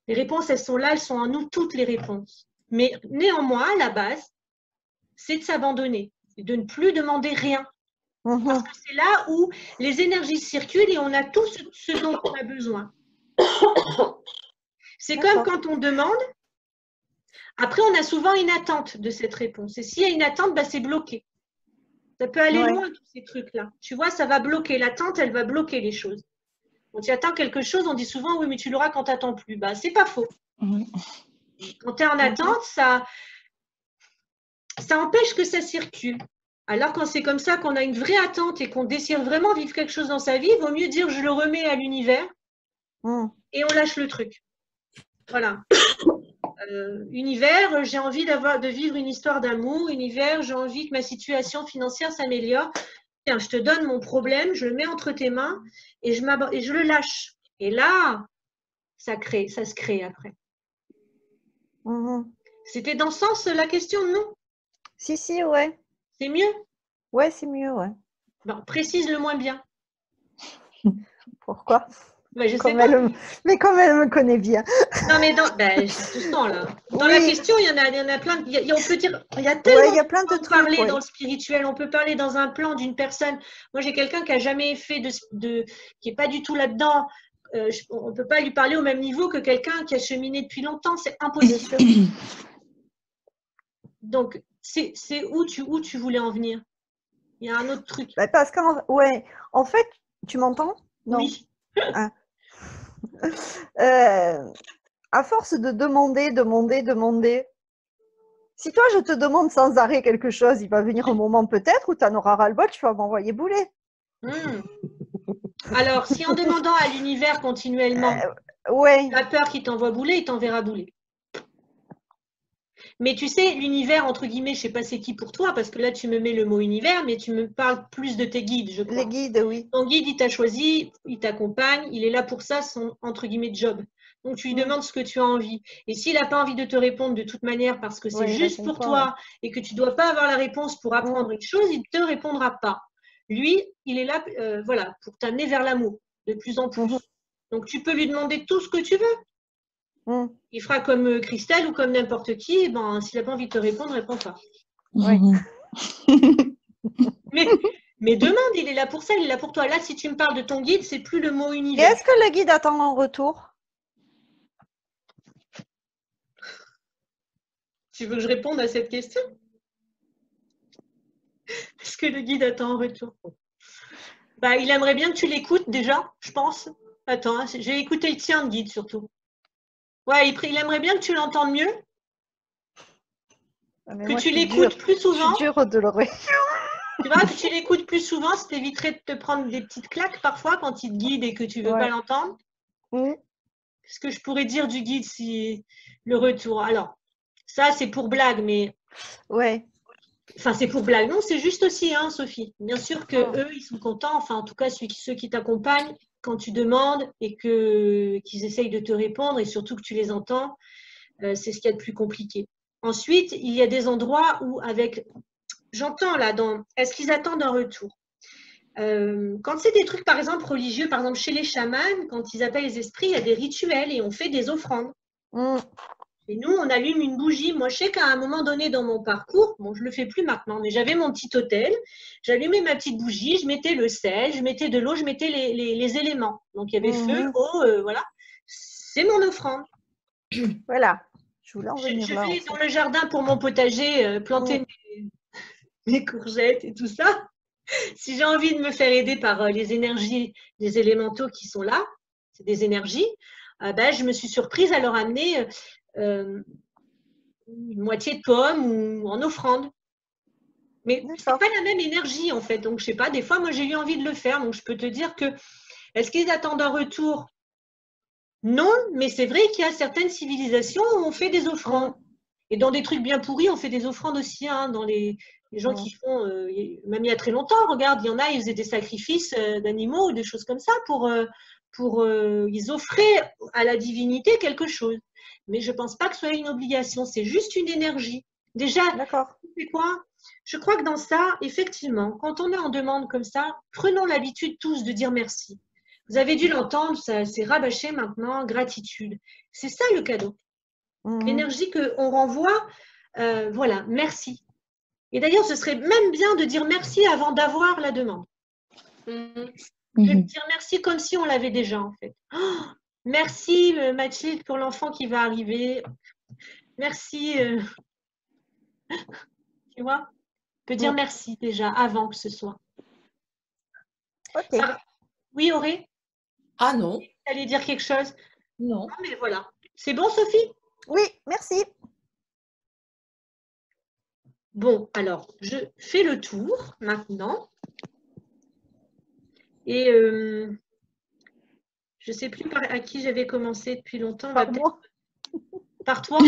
Les réponses, elles sont là, elles sont en nous, toutes les réponses. Mais néanmoins, à la base, c'est de s'abandonner, de ne plus demander rien. Parce que c'est là où les énergies circulent et on a tout ce dont on a besoin. C'est comme quand on demande, après on a souvent une attente de cette réponse. Et s'il y a une attente, bah, c'est bloqué. Ça peut aller loin, tous ces trucs-là. Tu vois, ça va bloquer. L'attente, elle va bloquer les choses. Quand tu attends quelque chose, on dit souvent, oui, mais tu l'auras quand tu n'attends plus. Bah, c'est pas faux. Quand tu es en attente, ça empêche que ça circule. Alors, quand c'est comme ça, qu'on a une vraie attente et qu'on désire vraiment vivre quelque chose dans sa vie, il vaut mieux dire, je le remets à l'univers et on lâche le truc. Voilà. Univers, j'ai envie de vivre une histoire d'amour. Univers, j'ai envie que ma situation financière s'améliore. Tiens, je te donne mon problème, je le mets entre tes mains et je le lâche. Et là, ça se crée après. C'était dans ce sens la question, non? Si, ouais. C'est mieux? Ouais, c'est mieux, ouais. Bon, précise le moins bien. Pourquoi? Je sais pas. Mais comme elle me connaît bien. Non, mais tout ce temps-là. Dans la question, il y en a plein. On peut dire, il y a tellement plein de trucs. Parler dans le spirituel. On peut parler dans un plan d'une personne. Moi, j'ai quelqu'un qui a jamais fait qui est pas du tout là-dedans. On peut pas lui parler au même niveau que quelqu'un qui a cheminé depuis longtemps. C'est impossible. Donc, c'est où tu voulais en venir? Il y a un autre truc. Parce en fait, tu m'entends? Non. Oui. Ah. À force de demander, si toi je te demande sans arrêt quelque chose, il va venir un moment peut-être où tu en auras ras-le-bol, tu vas m'envoyer bouler. Alors, si en demandant à l'univers continuellement, tu as peur qu'il t'envoie bouler, il t'enverra bouler. Mais tu sais, l'univers, entre guillemets, je ne sais pas c'est qui pour toi, parce que là, tu me mets le mot univers, mais tu me parles plus de tes guides, je crois. Les guides, oui. Ton guide, il t'a choisi, il t'accompagne, il est là pour ça, son, entre guillemets, job. Donc, tu lui demandes ce que tu as envie. Et s'il n'a pas envie de te répondre de toute manière, parce que c'est juste pour toi, et que tu ne dois pas avoir la réponse pour apprendre une chose, il ne te répondra pas. Lui, il est là voilà, pour t'amener vers l'amour, de plus en plus. Donc, tu peux lui demander tout ce que tu veux. Il fera comme Christelle ou comme n'importe qui. Et ben, s'il n'a pas envie de te répondre, réponds pas. Oui. mais demande, il est là pour ça, il est là pour toi. Là, si tu me parles de ton guide, c'est plus le mot univers. Et est-ce que le guide attend en retour? Tu veux que je réponde à cette question? Est-ce que le guide attend en retour? Bah, il aimerait bien que tu l'écoutes déjà, je pense. Attends, hein, j'ai écouté le tien de guide surtout. Ouais, il aimerait bien que tu l'entendes mieux, Mais que moi, tu je suis l'écoutes dure. plus Je suis souvent. dure de l'oreille. Tu vois, que tu l'écoutes plus souvent, ça t'éviterait de te prendre des petites claques parfois quand il te guide et que tu veux pas Ouais. l'entendre. Oui. Qu'est-ce que je pourrais dire du guide si le retour? Alors, ça, c'est pour blague, mais Ouais. enfin, c'est pour blague. Non, c'est juste aussi, hein, Sophie. Bien sûr que Oh. eux, ils sont contents. Enfin, en tout cas, ceux qui t'accompagnent quand tu demandes et qu'ils essayent de te répondre et surtout que tu les entends, c'est ce qu'il y a de plus compliqué. Ensuite, il y a des endroits où, j'entends là, est-ce qu'ils attendent un retour? Quand c'est des trucs, par exemple, religieux, par exemple, chez les chamans, quand ils appellent les esprits, il y a des rituels et on fait des offrandes. Et nous, on allume une bougie. Moi, je sais qu'à un moment donné dans mon parcours, bon, je ne le fais plus maintenant, mais j'avais mon petit hôtel, j'allumais ma petite bougie, je mettais le sel, je mettais de l'eau, je mettais les éléments. Donc, il y avait feu, eau, voilà. C'est mon offrande. Voilà. Je voulais en venir Je là. vais dans le jardin pour mon potager planter mes courgettes et tout ça. Si j'ai envie de me faire aider par les énergies, les élémentaux qui sont là, c'est des énergies, ben, je me suis surprise à leur amener une moitié de pomme ou en offrande. Mais c'est pas la même énergie en fait. Donc je sais pas, des fois moi j'ai eu envie de le faire. Donc je peux te dire que est-ce qu'ils attendent un retour? Non, mais c'est vrai qu'il y a certaines civilisations où on fait des offrandes. Et dans des trucs bien pourris, on fait des offrandes aussi, hein, dans les gens qui font, même il y a très longtemps, regarde, il y en a, ils faisaient des sacrifices d'animaux ou des choses comme ça ils offraient à la divinité quelque chose. Mais je ne pense pas que ce soit une obligation, c'est juste une énergie. Déjà, c'est quoi? Je crois que dans ça, effectivement, quand on est en demande comme ça, prenons l'habitude tous de dire merci. Vous avez dû l'entendre, ça c'est rabâché maintenant, gratitude. C'est ça le cadeau. L'énergie qu'on renvoie, voilà, merci. Et d'ailleurs, ce serait même bien de dire merci avant d'avoir la demande. De dire merci comme si on l'avait déjà, en fait. Oh, merci, Mathilde, pour l'enfant qui va arriver. Merci. Tu vois, on peut dire merci déjà avant que ce soit. Ok. Oui, Auré? Ah non. Tu allais dire quelque chose? Non. Ah, mais voilà. C'est bon, Sophie? Oui, merci. Bon, alors, je fais le tour maintenant. Et je ne sais plus à qui j'avais commencé depuis longtemps. Par moi. Par toi.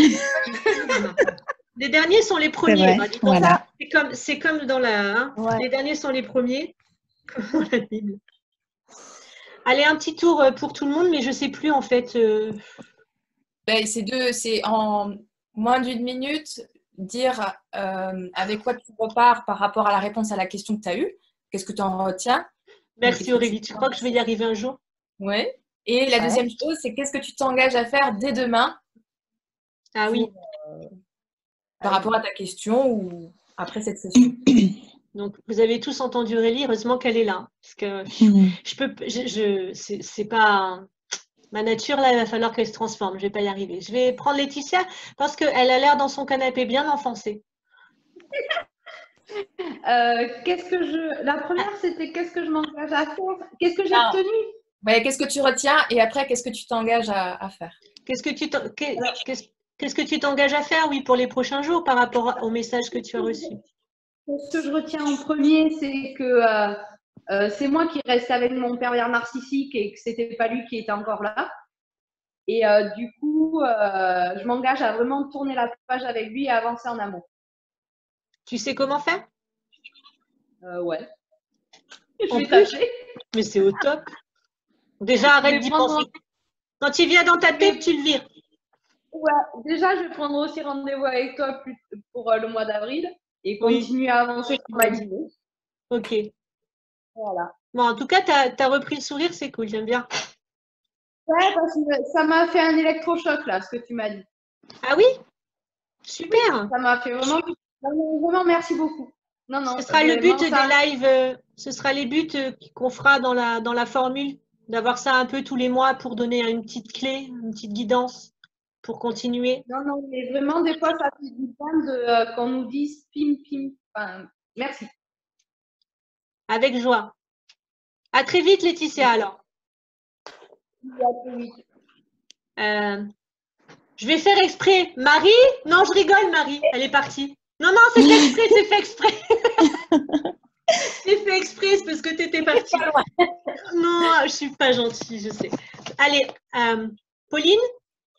Les derniers sont les premiers. Vrai, voilà. C'est comme dans la... Hein, les derniers sont les premiers. Comme dans la Bible. Allez, un petit tour pour tout le monde, mais je ne sais plus en fait. Ben, c'est en moins d'une minute, dire avec quoi tu repars par rapport à la réponse à la question que tu as eue. Qu'est-ce que tu en retiens? Merci Aurélie. Tu crois que je vais y arriver un jour? Oui. Et la deuxième chose, c'est qu'est-ce que tu t'engages à faire dès demain? Ah oui. Par rapport à ta question ou après cette session. Donc, vous avez tous entendu Aurélie, heureusement qu'elle est là. Parce que c'est pas ma nature, là, il va falloir qu'elle se transforme. Je ne vais pas y arriver. Je vais prendre Laetitia parce qu'elle a l'air dans son canapé bien enfoncée. La première, c'était qu'est-ce que je m'engage à faire? Qu'est-ce que j'ai retenu? Ouais, qu'est-ce que tu retiens? Et après, qu'est-ce que tu t'engages à faire? Qu'est-ce que tu t'engages à faire, oui, pour les prochains jours par rapport au message que tu as reçu? Ce que je retiens en premier, c'est que c'est moi qui reste avec mon pervers narcissique et que c'était pas lui qui était encore là. Et du coup, je m'engage à vraiment tourner la page avec lui et avancer en amour. Tu sais comment faire? Ouais. Je vais tâcher. Mais c'est au top. Déjà, arrête d'y penser. Quand il vient dans ta tête, tu le vires. Ouais, déjà, je vais prendre aussi rendez-vous avec toi pour le mois d'avril et continuer à avancer sur ma ligne. Ok. Voilà. Bon, en tout cas, tu as repris le sourire, c'est cool, j'aime bien. Ouais, parce que ça m'a fait un électrochoc, là, ce que tu m'as dit. Ah oui? Super. Ça m'a fait vraiment merci beaucoup. Non, ce sera le but des lives, ce sera les buts qu'on fera dans la formule, d'avoir ça un peu tous les mois pour donner une petite clé, une petite guidance pour continuer. Non, mais vraiment, des fois, ça fait du bien qu'on nous dise pim. Enfin, merci. Avec joie. À très vite, Laetitia, alors. Je vais faire exprès. Marie? Non, je rigole, Marie. Elle est partie. Non, non, c'est fait exprès, c'est fait exprès. C'est fait exprès, c'est parce que tu étais partie. Non, je suis pas gentille, je sais. Allez, Pauline,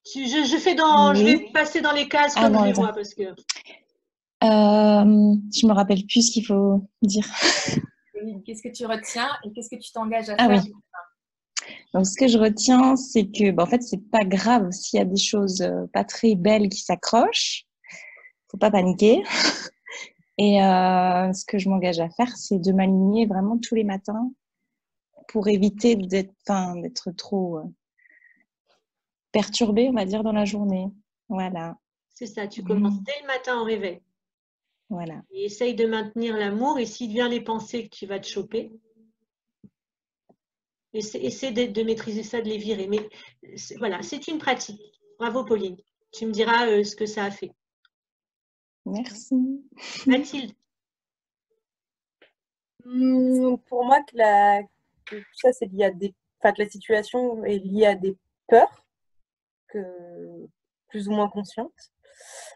je vais passer dans les cases comme je les vois parce que. Je me rappelle plus ce qu'il faut dire. Qu'est-ce que tu retiens et qu'est-ce que tu t'engages à faire? Oui. Donc, ce que je retiens, c'est que, en fait, c'est pas grave s'il y a des choses pas très belles qui s'accrochent. Faut pas paniquer. Et ce que je m'engage à faire, c'est de m'aligner vraiment tous les matins pour éviter d'être trop perturbée, on va dire, dans la journée. Voilà. C'est ça, tu commences dès le matin au réveil. Voilà. Et essaye de maintenir l'amour. Et s'il vient les pensées que tu vas te choper, essaie de maîtriser ça, de les virer. Mais voilà, c'est une pratique. Bravo, Pauline. Tu me diras ce que ça a fait. Merci. Mathilde. Pour moi, que tout ça, c'est lié à que la situation est liée à des peurs, plus ou moins conscientes.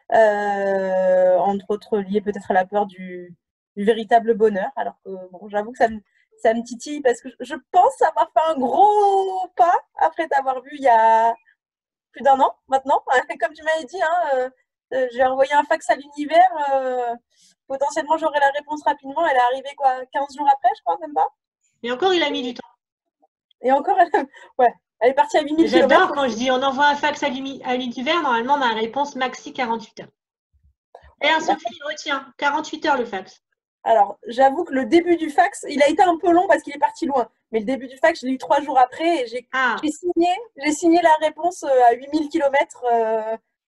Entre autres liées peut-être à la peur du véritable bonheur. Alors que bon, j'avoue que ça me titille parce que je pense avoir fait un gros pas après t'avoir vu il y a plus d'1 an maintenant. Comme tu m'avais dit, j'ai envoyé un fax à l'univers. Potentiellement, j'aurai la réponse rapidement. Elle est arrivée 15 jours après, je crois, même pas. Et encore, il a mis du temps. Et encore, ouais. Elle est partie à 8000 km. J'adore quand je dis on envoie un fax à l'univers, normalement, ma réponse maxi 48 heures. Et Sophie, retiens, 48 heures le fax. Alors, j'avoue que le début du fax, il a été un peu long parce qu'il est parti loin. Mais le début du fax, je l'ai eu 3 jours après et j'ai signé la réponse à 8000 km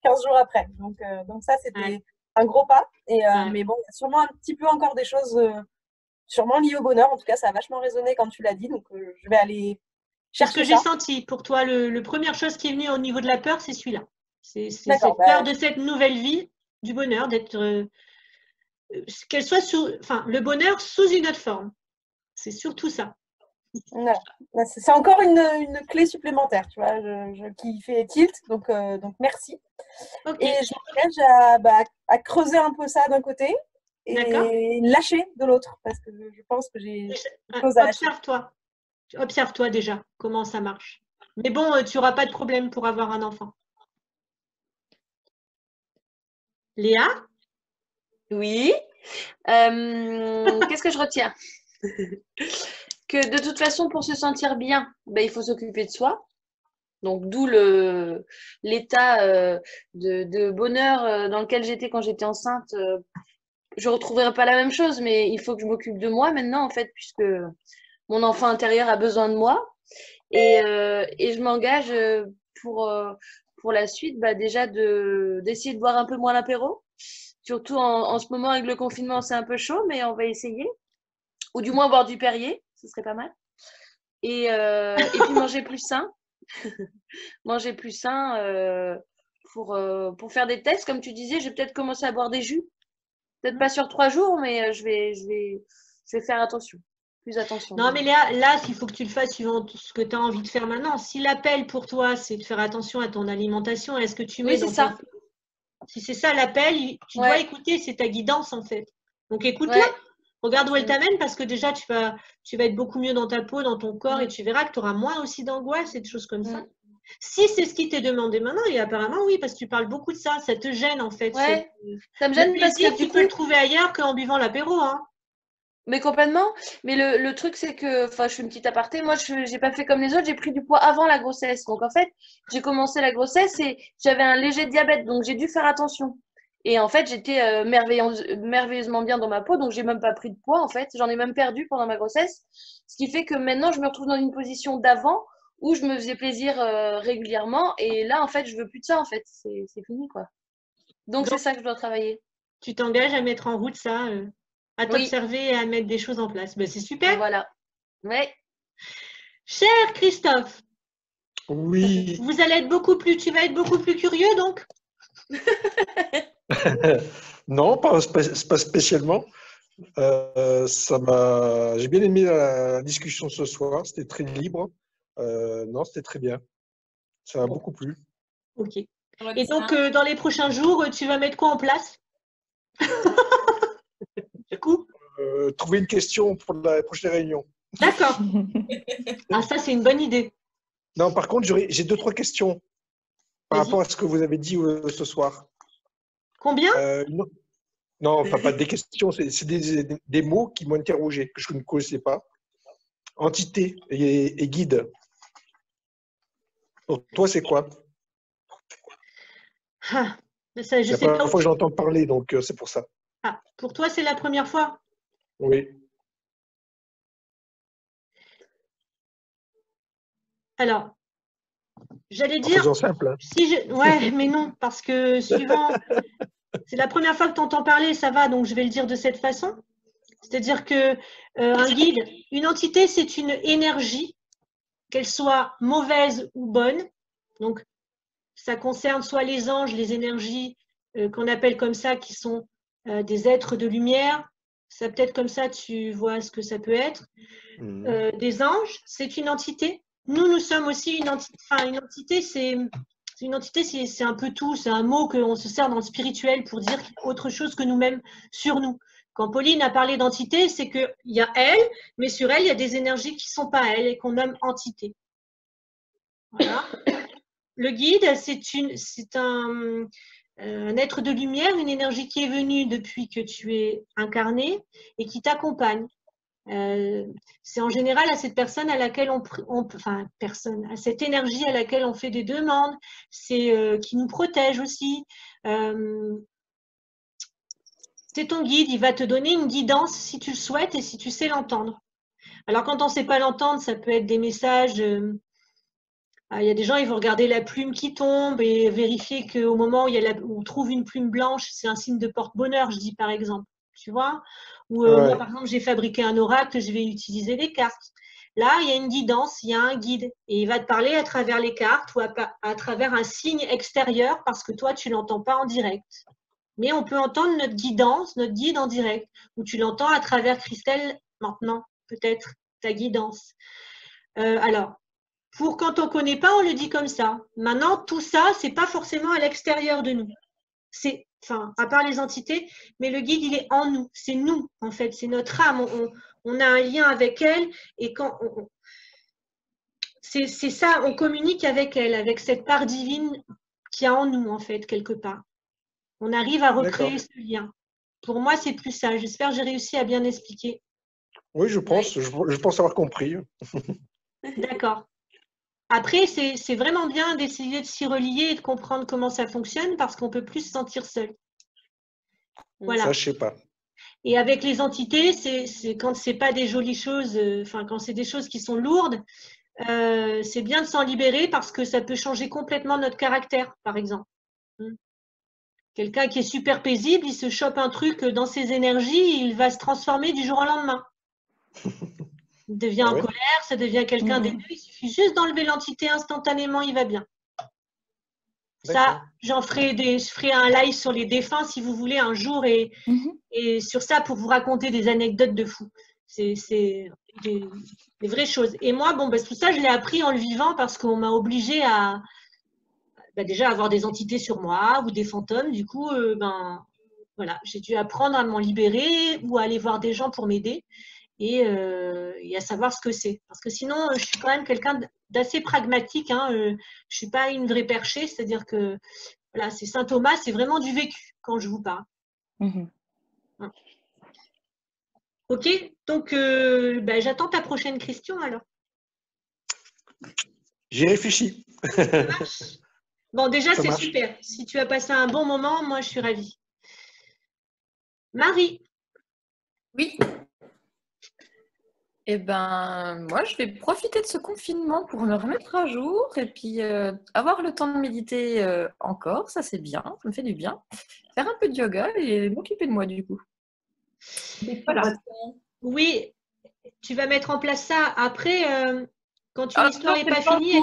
15 jours après. Donc ça, c'était un gros pas. Mais bon, il y a sûrement un petit peu encore des choses sûrement liées au bonheur. En tout cas, ça a vachement résonné quand tu l'as dit. Donc, je vais aller chercher ce que j'ai senti pour toi. Le première chose qui est venue au niveau de la peur, c'est celui-là. C'est cette peur de cette nouvelle vie, du bonheur, d'être... qu'elle soit le bonheur sous une autre forme. C'est surtout ça. C'est encore une clé supplémentaire, tu vois, qui fait tilt. Donc merci. Okay. Et je m'engage à creuser un peu ça d'un côté et lâcher de l'autre, parce que je pense que j'ai des choses à lâcher. Observe-toi déjà comment ça marche. Mais bon, tu n'auras pas de problème pour avoir un enfant. Léa? Oui. Qu'est-ce que je retiens? Que de toute façon, pour se sentir bien, il faut s'occuper de soi. Donc, d'où l'état de bonheur dans lequel j'étais quand j'étais enceinte. Je ne retrouverai pas la même chose, mais il faut que je m'occupe de moi maintenant, en fait, puisque mon enfant intérieur a besoin de moi. Et je m'engage pour la suite, déjà d'essayer de boire un peu moins l'apéro. Surtout en ce moment, avec le confinement, c'est un peu chaud, mais on va essayer. Ou du moins boire du Perrier, ce serait pas mal. Et puis manger plus sain. Manger plus sain pour faire des tests. Comme tu disais, je vais peut-être commencer à boire des jus. Peut-être pas sur 3 jours, mais je vais faire attention. Plus attention. Non, mais là, il faut que tu le fasses suivant ce que tu as envie de faire maintenant. Si l'appel pour toi, c'est de faire attention à ton alimentation, est-ce que tu mets dans ça. Si c'est ça l'appel, tu dois écouter, c'est ta guidance en fait. Donc écoute-la. Regarde où elle t'amène parce que déjà, tu vas être beaucoup mieux dans ta peau, dans ton corps et tu verras que tu auras moins aussi d'angoisse et de choses comme ça. Si c'est ce qui t'est demandé maintenant, et apparemment oui, parce que tu parles beaucoup de ça, ça te gêne en fait. Ouais, ça me gêne parce que tu peux le trouver ailleurs qu'en buvant l'apéro. Hein. Mais complètement. Mais le truc, c'est que, je fais une petite aparté, moi, je n'ai pas fait comme les autres, j'ai pris du poids avant la grossesse. Donc en fait, j'ai commencé la grossesse et j'avais un léger diabète, donc j'ai dû faire attention. Et en fait, j'étais merveilleusement bien dans ma peau, donc j'ai même pas pris de poids en fait. J'en ai même perdu pendant ma grossesse. Ce qui fait que maintenant, je me retrouve dans une position d'avant où je me faisais plaisir régulièrement. Et là, en fait, je veux plus de ça en fait. C'est fini quoi. Donc c'est ça que je dois travailler. Tu t'engages à mettre en route ça, à t'observer et à mettre des choses en place. C'est super. Voilà. Ouais. Cher Christophe. Oui. Tu vas être beaucoup plus curieux donc. Non, pas spécialement. J'ai bien aimé la discussion ce soir. C'était très libre. Non, c'était très bien. Ça m'a beaucoup plu. Ok. Et donc, dans les prochains jours, tu vas mettre quoi en place? Du coup? Trouver une question pour la prochaine réunion. D'accord. Ah, ça, c'est une bonne idée. Non, par contre, j'ai 2-3 questions par rapport à ce que vous avez dit ce soir. Combien? Non, pas des questions, c'est des mots qui m'ont interrogé, que je ne connaissais pas. Entité et guide. Pour toi, c'est quoi? Ah, ça, je C'est sais la pas. première fois que j'entends parler, donc c'est pour ça. Ah, pour toi, c'est la première fois? Oui. Alors, j'allais En dire, faisant simple. Hein. ouais, mais non, parce que suivant, c'est la première fois que tu entends parler, ça va, donc je vais le dire de cette façon. C'est-à-dire que un guide, une entité, c'est une énergie, qu'elle soit mauvaise ou bonne. Donc, ça concerne soit les anges, les énergies qu'on appelle comme ça, qui sont des êtres de lumière. Ça peut être comme ça, tu vois ce que ça peut être. Des anges, c'est une entité. Nous sommes aussi une entité. Enfin, une entité, c'est un peu tout. C'est un mot qu'on se sert dans le spirituel pour dire autre chose que nous-mêmes sur nous. Quand Pauline a parlé d'entité, c'est qu'il y a elle, mais sur elle, il y a des énergies qui ne sont pas elle et qu'on nomme entité. Voilà. Le guide, c'est un être de lumière, une énergie qui est venue depuis que tu es incarné et qui t'accompagne. C'est en général à cette personne à laquelle à cette énergie à laquelle on fait des demandes, c'est qui nous protège aussi. C'est ton guide, il va te donner une guidance si tu le souhaites et si tu sais l'entendre. Alors quand on ne sait pas l'entendre, ça peut être des messages. Il y a des gens, ils vont regarder la plume qui tombe et vérifier qu'au moment où on trouve une plume blanche, c'est un signe de porte-bonheur, je dis par exemple. Tu vois? Ou moi, par exemple, j'ai fabriqué un oracle, je vais utiliser des cartes. Là, il y a une guidance, il y a un guide. Et il va te parler à travers les cartes ou à travers un signe extérieur parce que toi, tu ne l'entends pas en direct. Mais on peut entendre notre guidance, notre guide en direct. Ou tu l'entends à travers Christelle maintenant, peut-être, ta guidance. Alors, pour quand on ne connaît pas, on le dit comme ça. Maintenant, tout ça, ce n'est pas forcément à l'extérieur de nous. À part les entités, mais le guide, il est en nous. C'est nous, en fait. C'est notre âme. On a un lien avec elle. Et quand c'est ça, on communique avec elle, avec cette part divine qu'il y a en nous, en fait, quelque part. On arrive à recréer ce lien. Pour moi, c'est plus ça. J'espère que j'ai réussi à bien expliquer. Oui, je pense avoir compris. D'accord. Après, c'est vraiment bien d'essayer de s'y relier et de comprendre comment ça fonctionne parce qu'on peut plus se sentir seul. Voilà. Ça, je sais pas. Et avec les entités, c'est quand c'est pas des jolies choses, quand c'est des choses qui sont lourdes, c'est bien de s'en libérer parce que ça peut changer complètement notre caractère, par exemple. Quelqu'un qui est super paisible, il se chope un truc dans ses énergies, il va se transformer du jour au lendemain. Il devient en colère, ça devient quelqu'un d'haineux. Il suffit juste d'enlever l'entité instantanément, il va bien. Ça, je ferai un live sur les défunts si vous voulez un jour et sur ça pour vous raconter des anecdotes de fous. C'est des vraies choses. Et moi, tout ça, je l'ai appris en le vivant parce qu'on m'a obligé à déjà avoir des entités sur moi ou des fantômes. Du coup, voilà, j'ai dû apprendre à m'en libérer ou à aller voir des gens pour m'aider. Et à savoir ce que c'est. Parce que sinon, je suis quand même quelqu'un d'assez pragmatique. Hein, je ne suis pas une vraie perchée, c'est-à-dire que voilà, c'est Saint Thomas, c'est vraiment du vécu quand je vous parle. Ok, donc j'attends ta prochaine question alors. J'y réfléchis. Ça marche. Bon, déjà, c'est super. Si tu as passé un bon moment, moi, je suis ravie. Marie. Oui. Eh ben, moi, je vais profiter de ce confinement pour me remettre à jour et puis avoir le temps de méditer encore, ça c'est bien, ça me fait du bien. Faire un peu de yoga et m'occuper de moi du coup. Voilà. Oui, tu vas mettre en place ça après, quand une histoire n'est pas finie.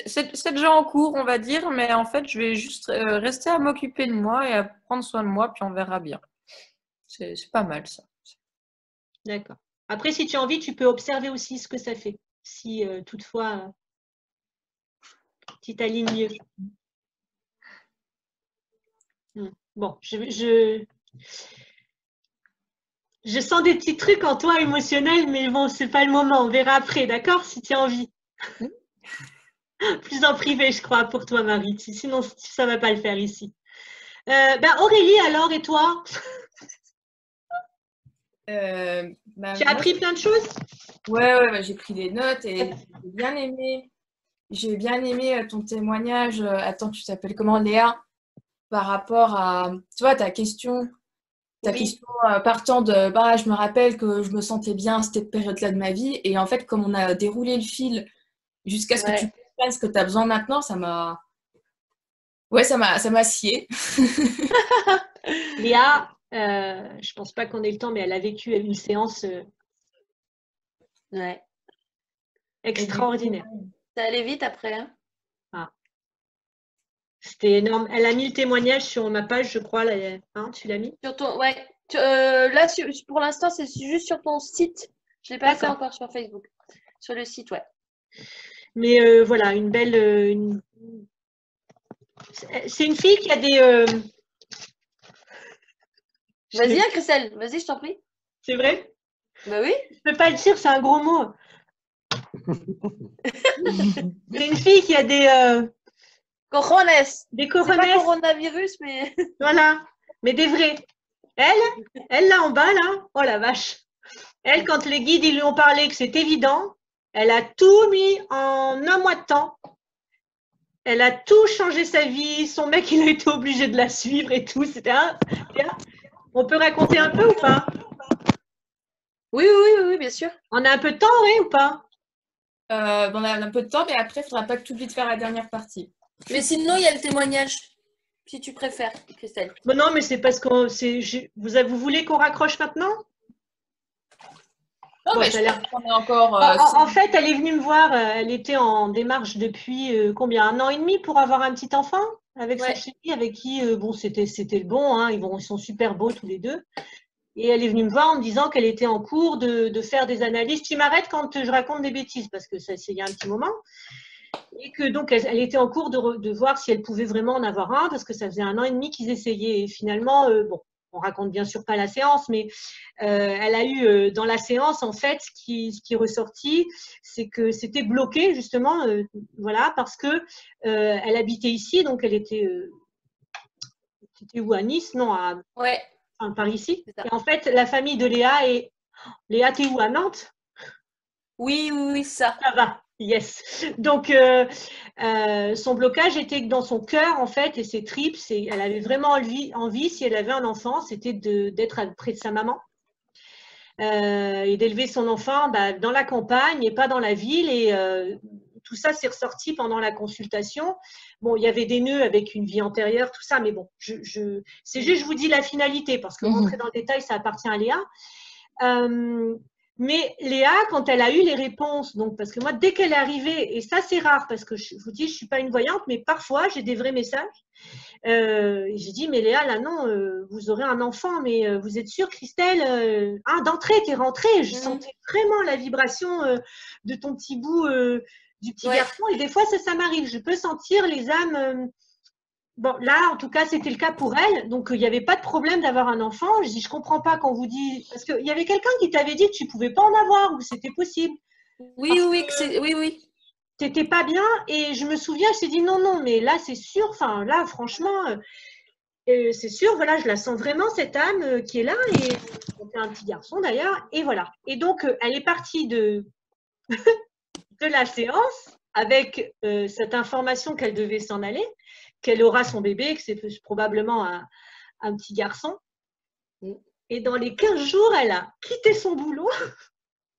C'est déjà en cours, on va dire, mais en fait, je vais juste rester à m'occuper de moi et à prendre soin de moi, puis on verra bien. C'est pas mal ça. D'accord. Après, si tu as envie, tu peux observer aussi ce que ça fait. Si toutefois, tu t'alignes mieux. Bon, je sens des petits trucs en toi émotionnels, mais bon, c'est pas le moment. On verra après, d'accord? Si tu as envie. Plus en privé, je crois, pour toi, Marie. Sinon, ça ne va pas le faire ici. Aurélie, alors, et toi? Tu as appris plein de choses? Ouais, j'ai pris des notes et j'ai bien aimé ton témoignage. Attends, tu t'appelles comment, Léa? Par rapport à, tu vois, ta question partant de, bah, je me rappelle que je me sentais bien à cette période-là de ma vie. Et en fait, comme on a déroulé le fil jusqu'à ce que tu comprennes ce que tu as besoin maintenant, ça m'a scié. Léa, je pense pas qu'on ait le temps, mais elle a vécu une séance extraordinaire. Ça allait vite après, hein? C'était énorme. Elle a mis le témoignage sur ma page, je crois. Là, hein, tu l'as mis? Sur ton, là, pour l'instant, c'est juste sur ton site. Je ne l'ai pas fait encore sur Facebook. Sur le site, ouais. Mais voilà, une belle... C'est une fille qui a des... Vas-y, hein, Christelle. Vas-y, je t'en prie. C'est vrai? Bah oui. Je ne peux pas le dire, c'est un gros mot. C'est une fille qui a des... Corones. Des corones. C'est pas coronavirus, mais... Voilà, mais des vrais. Elle là en bas, là, oh la vache. Elle, quand les guides ils lui ont parlé que c'est évident, elle a tout mis en un mois de temps. Elle a tout changé sa vie. Son mec, il a été obligé de la suivre et tout. C'était On peut raconter un peu ou pas? Oui, bien sûr. On a un peu de temps, oui, ou pas? On a un peu de temps, mais après, il ne faudra pas que tu oublies de faire la dernière partie. Mais sinon, il y a le témoignage, si tu préfères, Christelle. Bon, non, mais c'est parce que vous voulez qu'on raccroche maintenant? Non, bon, mais je pense qu'on est encore... en fait, elle est venue me voir, elle était en démarche depuis combien? 1 an et demi pour avoir un petit enfant avec son chéri, avec qui, bon, c'était le bon, hein, ils sont super beaux tous les deux. Et elle est venue me voir en me disant qu'elle était en cours de faire des analyses. Tu m'arrêtes quand je raconte des bêtises, parce que c'est il y a un petit moment. Et que donc, elle était en cours de voir si elle pouvait vraiment en avoir un, parce que ça faisait 1 an et demi qu'ils essayaient. Et finalement, bon, on raconte bien sûr pas la séance, mais elle a eu dans la séance, en fait, ce qui est ressorti, c'est que c'était bloqué, justement, voilà, parce que elle habitait ici, donc elle était où, à Nice? Non, par ici. Et en fait, la famille de Léa est... Léa, t'es où, à Nantes? Oui, ça. Ça va. Yes. Donc, son blocage était que dans son cœur, en fait, et ses tripes, elle avait vraiment envie, si elle avait un enfant, c'était d'être près de sa maman et d'élever son enfant dans la campagne et pas dans la ville. Et tout ça s'est ressorti pendant la consultation. Bon, il y avait des nœuds avec une vie antérieure, tout ça, mais bon, c'est juste, je vous dis la finalité, parce que rentrer dans le détail, ça appartient à Léa. Mais Léa, quand elle a eu les réponses, donc parce que moi, dès qu'elle est arrivée, et ça c'est rare parce que je vous dis, je ne suis pas une voyante, mais parfois j'ai des vrais messages. J'ai dit, mais Léa, là non, vous aurez un enfant, mais vous êtes sûre, Christelle? D'entrée, tu es rentrée, je sentais vraiment la vibration de ton petit bout du petit garçon, et des fois ça m'arrive, je peux sentir les âmes. Bon, là, en tout cas, c'était le cas pour elle. Donc, il n'y avait pas de problème d'avoir un enfant. Je dis, je ne comprends pas quand vous dites... Parce qu'il y avait quelqu'un qui t'avait dit que tu ne pouvais pas en avoir ou que c'était possible. Oui. Tu n'étais pas bien. Et je me souviens, je t'ai dit, non, mais là, c'est sûr. Enfin, là, franchement, c'est sûr. Voilà, je la sens vraiment, cette âme qui est là. Et c'est un petit garçon, d'ailleurs. Et voilà. Et donc, elle est partie de la séance avec cette information qu'elle devait s'en aller, qu'elle aura son bébé, que c'est probablement un petit garçon. Et dans les 15 jours, elle a quitté son boulot,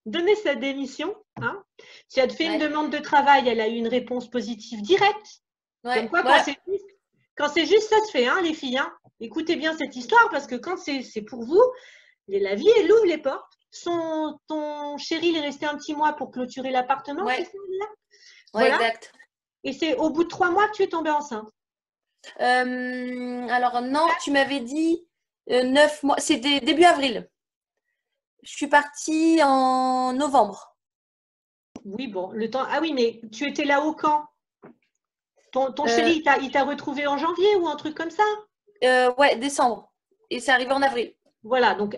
donné sa démission. Hein. Si elle fait une demande de travail, elle a eu une réponse positive directe. Comme quoi, quand c'est juste, ça se fait, hein, les filles. Hein. Écoutez bien cette histoire, parce que quand c'est pour vous, la vie, elle ouvre les portes. Ton chéri, il est resté un petit mois pour clôturer l'appartement. C'est ça, là voilà. Exact. Et c'est au bout de 3 mois que tu es tombée enceinte. Alors non, tu m'avais dit 9 mois. C'était début avril. Je suis partie en novembre. Oui, bon, le temps. Ah oui, mais tu étais là-haut quand? Ton chéri, il t'a retrouvé en janvier ou un truc comme ça? Ouais, décembre. Et c'est arrivé en avril. Voilà, donc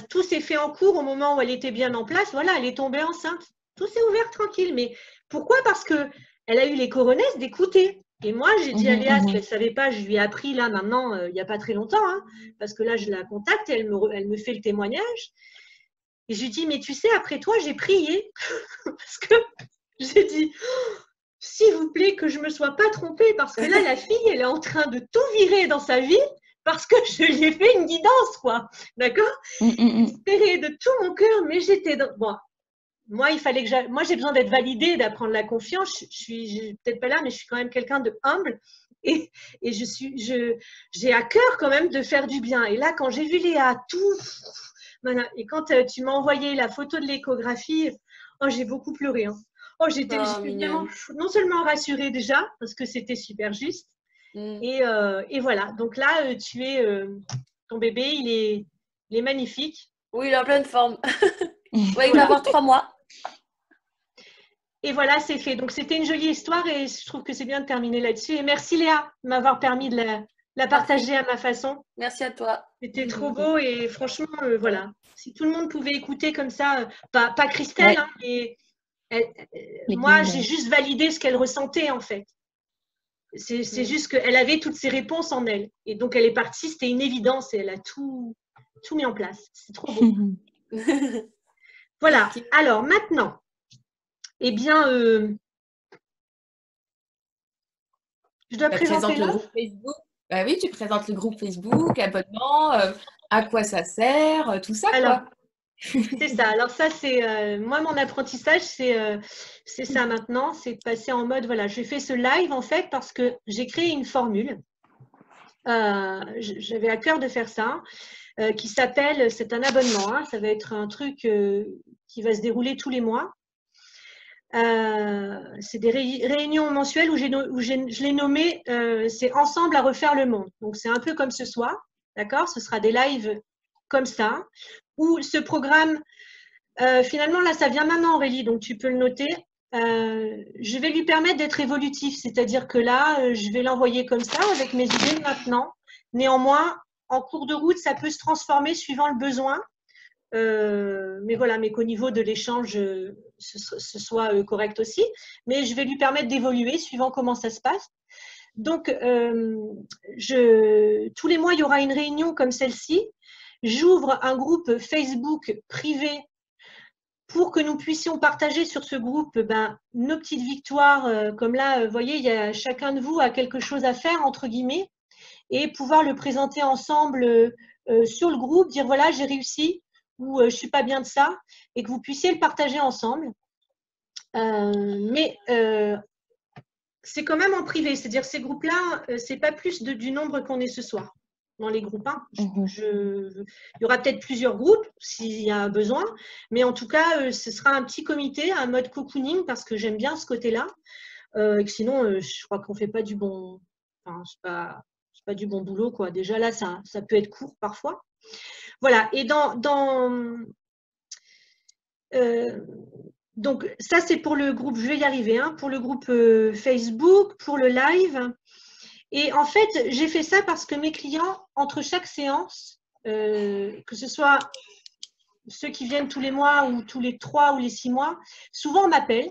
tout s'est fait en cours au moment où elle était bien en place. Voilà, elle est tombée enceinte. Tout s'est ouvert tranquille. Mais pourquoi? Parce que elle a eu les coronesses d'écouter. Et moi, j'ai dit à Léa, ce qu'elle ne savait pas, je lui ai appris là maintenant, il n'y a pas très longtemps, hein, parce que là, je la contacte et elle me fait le témoignage. Et je lui dis, mais tu sais, après toi, j'ai prié. Parce que j'ai dit, s'il vous plaît, que je ne me sois pas trompée, parce que là, la fille, elle est en train de tout virer dans sa vie, parce que je lui ai fait une guidance, quoi. D'accord? J'espérais de tout mon cœur, mais j'étais dans. Bon, moi, moi, j'ai besoin d'être validée, d'apprendre la confiance. Je suis peut-être pas là, mais je suis quand même quelqu'un de humble. Et j'ai à cœur quand même de faire du bien. Et là, quand j'ai vu Léa, tout. Voilà. Et quand tu m'as envoyé la photo de l'échographie, oh, j'ai beaucoup pleuré. Hein. Oh, j'étais vraiment non seulement rassurée déjà, parce que c'était super juste. Et voilà. Donc là, ton bébé, il est magnifique. Oui, il est en pleine forme. Ouais, il va avoir 3 mois. Et voilà, c'est fait. Donc, c'était une jolie histoire et je trouve que c'est bien de terminer là-dessus. Et merci Léa de m'avoir permis de la partager à ma façon. Merci à toi. C'était trop beau et franchement, voilà. Si tout le monde pouvait écouter comme ça, pas Christelle, hein, mais moi, j'ai juste validé ce qu'elle ressentait en fait. C'est juste qu'elle avait toutes ses réponses en elle. Et donc, elle est partie, c'était une évidence et elle a tout mis en place. C'est trop beau. Voilà. Alors, maintenant, eh bien, je dois présenter le groupe Facebook. Bah oui, tu présentes le groupe Facebook, abonnement, à quoi ça sert, tout ça, alors, quoi. C'est ça. Alors ça, c'est moi, mon apprentissage, c'est ça maintenant. C'est de passer en mode, voilà, j'ai fait ce live en fait parce que j'ai créé une formule. J'avais à cœur de faire ça, qui s'appelle, c'est un abonnement, hein, ça va être un truc qui va se dérouler tous les mois. C'est des réunions mensuelles où je l'ai nommé, c'est Ensemble à refaire le monde. Donc c'est un peu comme ce soir, d'accord? Ce sera des lives comme ça, où ce programme, finalement là ça vient maintenant Aurélie, donc tu peux le noter. Je vais lui permettre d'être évolutif, c'est-à-dire que là, je vais l'envoyer comme ça avec mes idées de maintenant. Néanmoins, en cours de route, ça peut se transformer suivant le besoin. Mais voilà, mais qu'au niveau de l'échange, ce soit correct aussi. Mais je vais lui permettre d'évoluer suivant comment ça se passe. Donc, tous les mois, il y aura une réunion comme celle-ci. J'ouvre un groupe Facebook privé pour que nous puissions partager sur ce groupe nos petites victoires. Comme là, vous voyez, chacun de vous a quelque chose à faire, entre guillemets, et pouvoir le présenter ensemble sur le groupe, dire voilà, j'ai réussi, ou je ne suis pas bien de ça, et que vous puissiez le partager ensemble. Mais c'est quand même en privé, c'est-à-dire ces groupes-là, ce n'est pas plus du nombre qu'on est ce soir dans les groupes. Hein. Il y aura peut-être plusieurs groupes s'il y a besoin, mais en tout cas, ce sera un petit comité, un mode cocooning, parce que j'aime bien ce côté-là. Sinon, je crois qu'on ne fait pas du bon... Enfin, c'est pas du bon boulot, quoi. Déjà là, ça peut être court parfois. Voilà, et donc ça c'est pour le groupe, je vais y arriver, hein, pour le groupe Facebook, pour le live. Et en fait, j'ai fait ça parce que mes clients, entre chaque séance, que ce soit ceux qui viennent tous les mois ou tous les 3 ou les 6 mois, souvent on m'appelle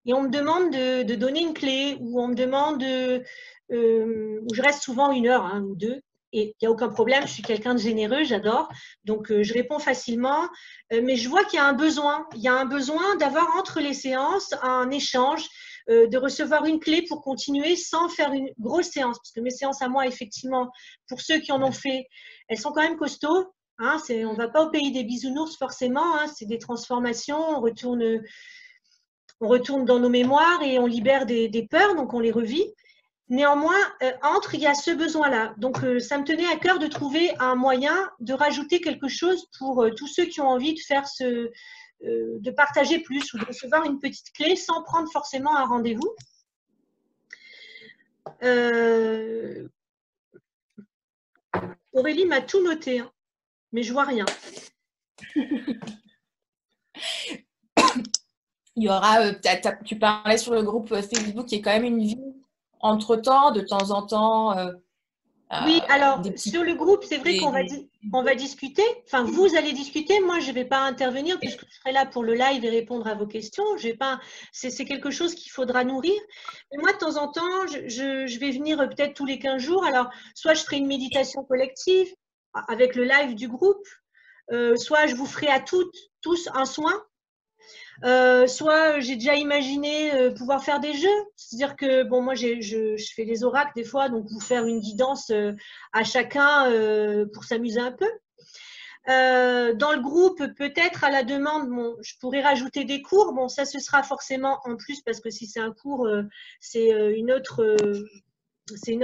et on me demande de donner une clé, ou on me demande, où je reste souvent 1 heure ou 2. Et il n'y a aucun problème, je suis quelqu'un de généreux, j'adore. Donc, je réponds facilement. Mais je vois qu'il y a un besoin. Il y a un besoin d'avoir entre les séances un échange, de recevoir une clé pour continuer sans faire une grosse séance. Parce que mes séances à moi, effectivement, pour ceux qui en ont fait, elles sont quand même costauds. Hein, on ne va pas au pays des bisounours forcément. Hein, c'est des transformations. On retourne dans nos mémoires et on libère des peurs, donc on les revit. Néanmoins, il y a ce besoin-là. Donc, ça me tenait à cœur de trouver un moyen de rajouter quelque chose pour tous ceux qui ont envie de faire de partager plus ou de recevoir une petite clé sans prendre forcément un rendez-vous. Aurélie m'a tout noté, hein, mais je vois rien. Il y aura, tu parlais sur le groupe Facebook, qui est quand même une vie entre-temps, de temps en temps. Oui, alors des petits sur le groupe, c'est vrai qu'on des- va discuter. Enfin, vous allez discuter. Moi, je ne vais pas intervenir puisque je serai là pour le live et répondre à vos questions. J'ai pas, c'est quelque chose qu'il faudra nourrir. Mais moi, de temps en temps, je vais venir peut-être tous les 15 jours. Alors, soit je ferai une méditation collective avec le live du groupe, soit je vous ferai à tous un soin. Soit j'ai déjà imaginé pouvoir faire des jeux, c'est-à-dire que bon, moi je fais des oracles des fois, donc vous faire une guidance à chacun pour s'amuser un peu. Dans le groupe, peut-être à la demande, bon, je pourrais rajouter des cours. Bon, ça ce sera forcément en plus parce que si c'est un cours, c'est une autre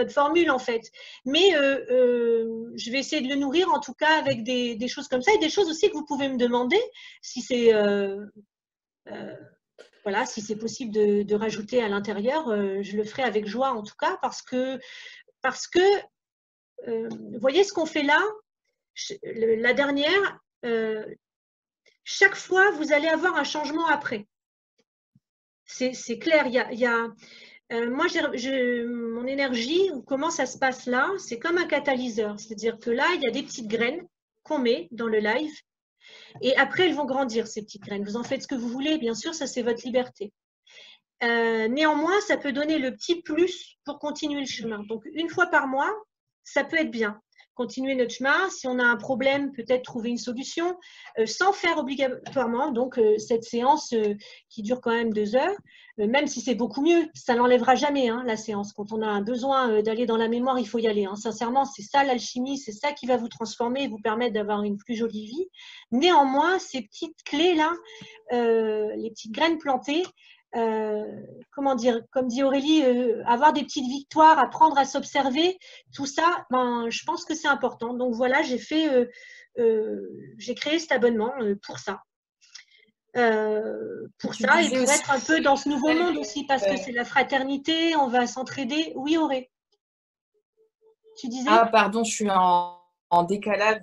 formule en fait. Mais je vais essayer de le nourrir en tout cas avec des choses comme ça et des choses aussi que vous pouvez me demander si c'est voilà, si c'est possible de rajouter à l'intérieur, je le ferai avec joie en tout cas parce que vous voyez ce qu'on fait là, la dernière, chaque fois vous allez avoir un changement après. C'est clair, moi, mon énergie, comment ça se passe là, c'est comme un catalyseur, c'est-à-dire que là, il y a des petites graines qu'on met dans le live et après, elles vont grandir, ces petites graines. Vous en faites ce que vous voulez, bien sûr, ça c'est votre liberté. Néanmoins, ça peut donner le petit plus pour continuer le chemin. Donc, une fois par mois, ça peut être bien. Continuer notre chemin. Si on a un problème, peut-être trouver une solution sans faire obligatoirement. Donc, cette séance qui dure quand même 2 heures, même si c'est beaucoup mieux, ça n'enlèvera jamais hein, la séance. Quand on a un besoin d'aller dans la mémoire, il faut y aller. Hein. Sincèrement, c'est ça l'alchimie, c'est ça qui va vous transformer et vous permettre d'avoir une plus jolie vie. Néanmoins, ces petites clés-là, les petites graines plantées, comment dire, comme dit Aurélie, avoir des petites victoires, apprendre à s'observer, tout ça, ben, je pense que c'est important. Donc voilà, j'ai créé cet abonnement pour ça. Et pour être un peu dans ce nouveau monde aussi, parce que c'est la fraternité, on va s'entraider. Oui, Auré, tu disais? Ah, pardon, je suis en décalage.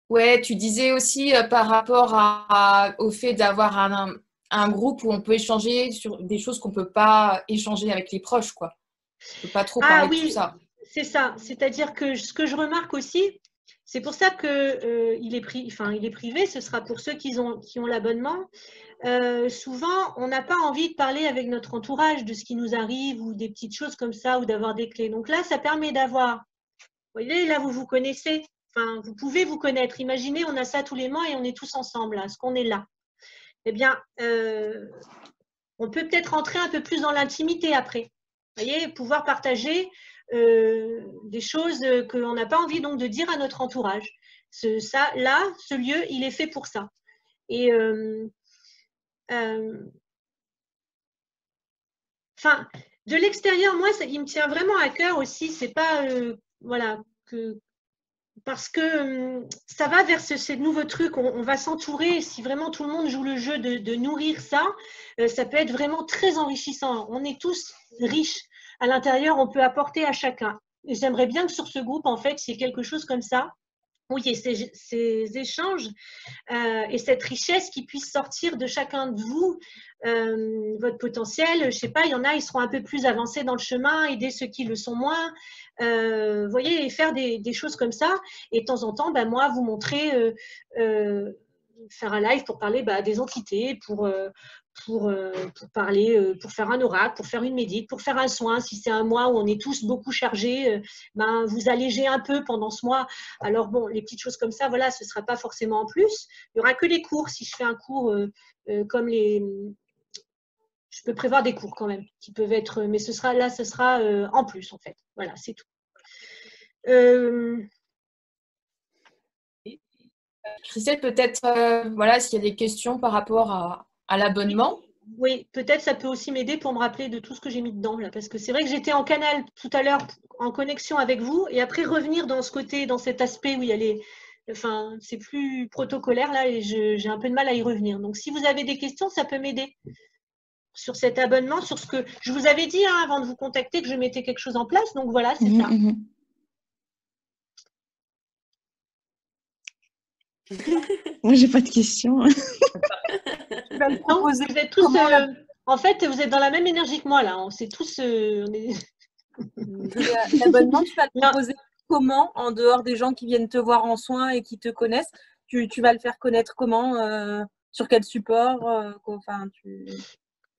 Ouais, tu disais aussi par rapport au fait d'avoir un groupe où on peut échanger sur des choses qu'on ne peut pas échanger avec les proches, quoi. On ne peut pas trop parler de tout ça. C'est ça. C'est-à-dire que ce que je remarque aussi, c'est pour ça que il est privé, ce sera pour ceux qui ont l'abonnement. Souvent, on n'a pas envie de parler avec notre entourage de ce qui nous arrive ou des petites choses comme ça ou d'avoir des clés. Donc là, ça permet d'avoir, vous voyez, là, vous vous connaissez. Enfin, vous pouvez vous connaître. Imaginez, on a ça tous les mois et on est tous ensemble, là, ce qu'on est là. Eh bien, on peut peut-être rentrer un peu plus dans l'intimité après. Vous voyez, pouvoir partager des choses qu'on n'a pas envie donc de dire à notre entourage. Ce lieu, il est fait pour ça. Et enfin, de l'extérieur, moi, il me tient vraiment à cœur aussi. C'est pas voilà parce que ça va vers ces nouveaux trucs. On va s'entourer. Si vraiment tout le monde joue le jeu de nourrir ça, ça peut être vraiment très enrichissant. On est tous riches. À l'intérieur, on peut apporter à chacun. Et j'aimerais bien que sur ce groupe, en fait, il y ait quelque chose comme ça, où il y ait ces échanges et cette richesse qui puisse sortir de chacun de vous, votre potentiel. Je ne sais pas, il y en a, ils seront un peu plus avancés dans le chemin, aider ceux qui le sont moins. Vous voyez, et faire des choses comme ça. Et de temps en temps, ben, moi, vous montrer, faire un live pour parler des entités, pour parler, pour faire un oracle, pour faire une médite, pour faire un soin. Si c'est un mois où on est tous beaucoup chargés, ben, vous allégez un peu pendant ce mois. Alors bon, les petites choses comme ça, voilà, ce ne sera pas forcément en plus. Il n'y aura que les cours. Si je fais un cours comme je peux prévoir des cours quand même, qui peuvent être, mais ce sera en plus en fait. Voilà, c'est tout. Christelle, peut-être, voilà, s'il y a des questions par rapport à l'abonnement. Oui, peut-être ça peut aussi m'aider pour me rappeler de tout ce que j'ai mis dedans là, parce que c'est vrai que j'étais en canal tout à l'heure en connexion avec vous, et après revenir dans ce côté, dans cet aspect où il y a enfin, c'est plus protocolaire là, et j'ai un peu de mal à y revenir. Donc, si vous avez des questions, ça peut m'aider sur cet abonnement, sur ce que je vous avais dit avant de vous contacter que je mettais quelque chose en place. Donc voilà, c'est ça. Moi, j'ai pas de questions. Tu vas le Non, proposer vous êtes tous. comment En fait, vous êtes dans la même énergie que moi là. On sait tous. l'abonnement, tu vas le Non. proposer comment, en dehors des gens qui viennent te voir en soins et qui te connaissent? Tu vas le faire connaître comment? Sur quel support? Enfin,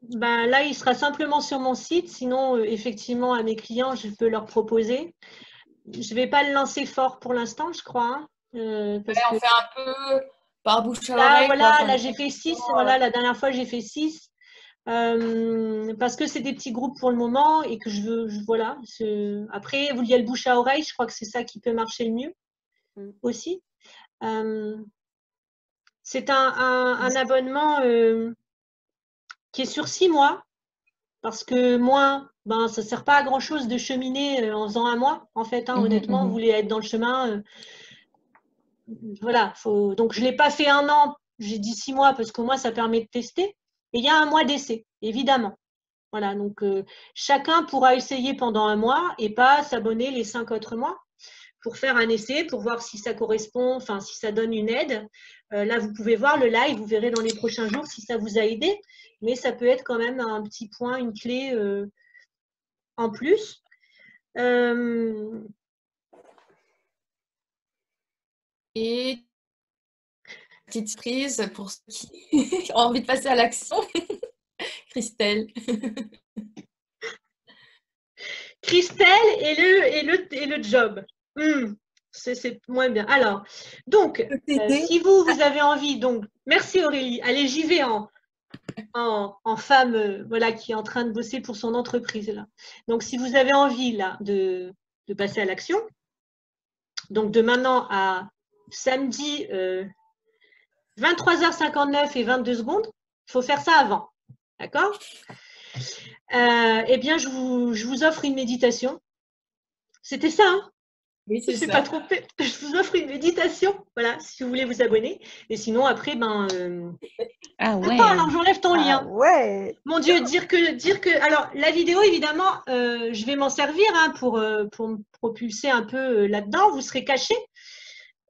Ben, là, il sera simplement sur mon site. Sinon, effectivement, à mes clients, je peux leur proposer. Je ne vais pas le lancer fort pour l'instant, je crois. Hein, parce On que fait un peu par bouche à là, oreille. voilà, Quoi. là j'ai fait 6. Voilà, la dernière fois, j'ai fait 6. Parce que c'est des petits groupes pour le moment et que je veux. Voilà. Après, il y a le bouche à oreille. Je crois que c'est ça qui peut marcher le mieux aussi. C'est un abonnement qui est sur 6 mois. Parce que moins, ben, ça ne sert pas à grand-chose de cheminer en faisant un mois, en fait. Hein, honnêtement, vous voulez être dans le chemin. Voilà. Donc, je ne l'ai pas fait 1 an, j'ai dit 6 mois parce qu'au moins, ça permet de tester. Et il y a 1 mois d'essai, évidemment. Voilà. Donc, chacun pourra essayer pendant 1 mois et pas s'abonner les 5 autres mois pour faire un essai, pour voir si ça correspond, enfin, si ça donne une aide. Là, vous pouvez voir le live, vous verrez dans les prochains jours si ça vous a aidé. Mais ça peut être quand même un petit point, une clé en plus. Et petite surprise pour ceux qui ont envie de passer à l'action. Christelle. Christelle et le job. C'est moins bien. Alors, donc, si vous avez envie, donc, merci Aurélie. Allez, j'y vais en femme voilà, qui est en train de bosser pour son entreprise. Là. Donc, si vous avez envie là, de passer à l'action, donc de maintenant à samedi 23h59 et 22 secondes, il faut faire ça avant. D'accord? Eh bien, je vous offre une méditation. C'était ça, hein? Oui, c'est ça. Pas trompé. Je vous offre une méditation, voilà, si vous voulez vous abonner. Et sinon, après, ben. Ah ouais. Attends, alors j'enlève ton lien. Ouais. Mon Dieu, dire que. Alors, la vidéo, évidemment, je vais m'en servir hein, pour me propulser un peu là-dedans. Vous serez cachés.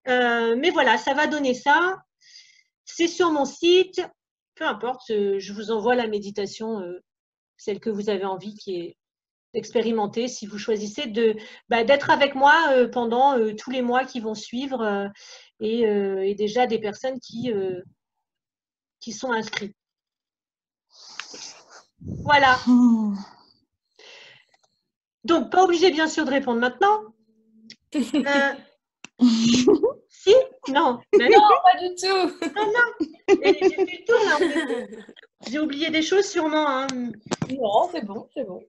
Mais voilà, ça va donner ça. C'est sur mon site. Peu importe, je vous envoie la méditation, celle que vous avez envie, qui est expérimenter si vous choisissez d'être avec moi pendant tous les mois qui vont suivre et déjà des personnes qui sont inscrites. Voilà. Donc, pas obligé bien sûr de répondre maintenant. Si? Non. Mais non, pas du tout. Non. J'ai fait le tour là. J'ai oublié des choses sûrement. Hein. Non, c'est bon, c'est bon.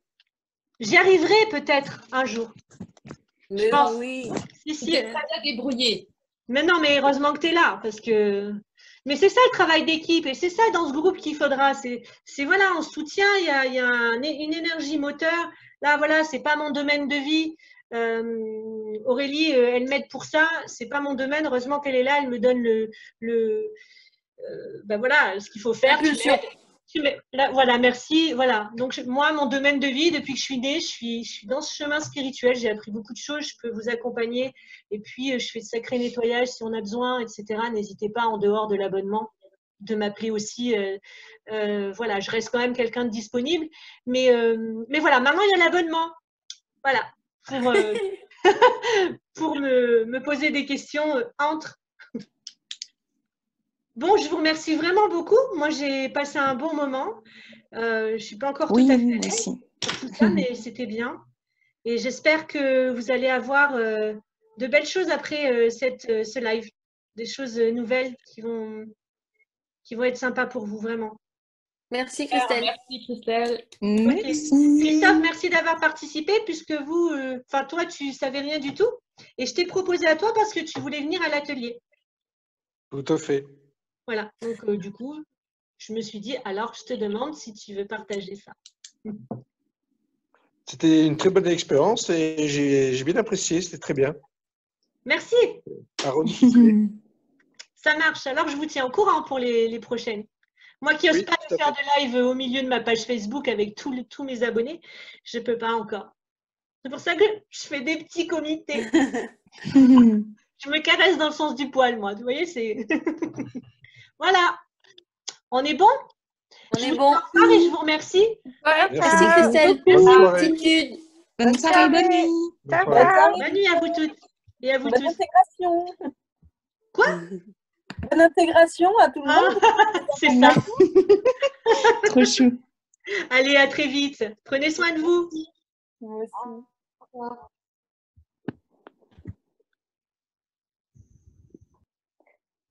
J'y arriverai peut-être un jour. Mais je pense. Oui. Si. Très bien débrouillé. Mais non, mais heureusement que tu es là, parce que. Mais c'est ça le travail d'équipe, et c'est ça dans ce groupe qu'il faudra. C'est voilà, on se soutient, il y a une énergie moteur. Là, voilà, c'est pas mon domaine de vie. Aurélie, elle m'aide pour ça. C'est pas mon domaine. Heureusement qu'elle est là, elle me donne ben voilà, ce qu'il faut faire. Là, voilà, merci. Voilà. Donc, moi, mon domaine de vie, depuis que je suis née, je suis dans ce chemin spirituel. J'ai appris beaucoup de choses. Je peux vous accompagner. Et puis, je fais de sacré nettoyage si on a besoin, etc. N'hésitez pas, en dehors de l'abonnement, de m'appeler aussi. Voilà, je reste quand même quelqu'un de disponible. Mais voilà, maintenant, il y a l'abonnement. Voilà. Pour me poser des questions entre. Bon, je vous remercie vraiment beaucoup. Moi, j'ai passé un bon moment. Je ne suis pas encore tout à fait aussi. Tout ça, mais c'était bien. Et j'espère que vous allez avoir de belles choses après ce live. Des choses nouvelles qui vont être sympas pour vous, vraiment. Merci Christelle. Merci Christelle. Merci. Christophe, merci d'avoir participé puisque vous, toi, tu ne savais rien du tout. Et je t'ai proposé à toi parce que tu voulais venir à l'atelier. Tout à fait. Voilà, donc du coup, je me suis dit, alors je te demande si tu veux partager ça. C'était une très bonne expérience et j'ai bien apprécié, c'était très bien. Merci. À rediffuser. Ça marche, alors je vous tiens au courant pour les prochaines. Moi qui n'ose pas faire de live au milieu de ma page Facebook avec tous mes abonnés, je ne peux pas encore. C'est pour ça que je fais des petits comités. Je me caresse dans le sens du poil, moi. Vous voyez, c'est. Voilà. On est bon? On est bon. Au revoir et je vous remercie. Ouais, Merci Christelle. Bonne soirée. Attitude. Bonne soirée, bonne nuit. Bonne Bonne soirée. soirée, Bonne nuit à vous toutes et à vous bonne tous. intégration. Quoi? Bonne intégration à tout le Ah, monde. c'est ça. Trop chou. Allez, à très vite. Prenez soin de vous. Moi aussi.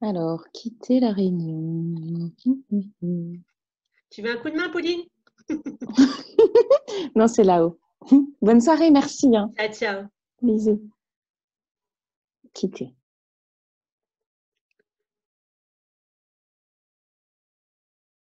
Alors, quitter la réunion. Tu veux un coup de main, Pauline? Non, c'est là-haut. Bonne soirée, merci. Hein. Ah, ciao. Bisous. Quitter.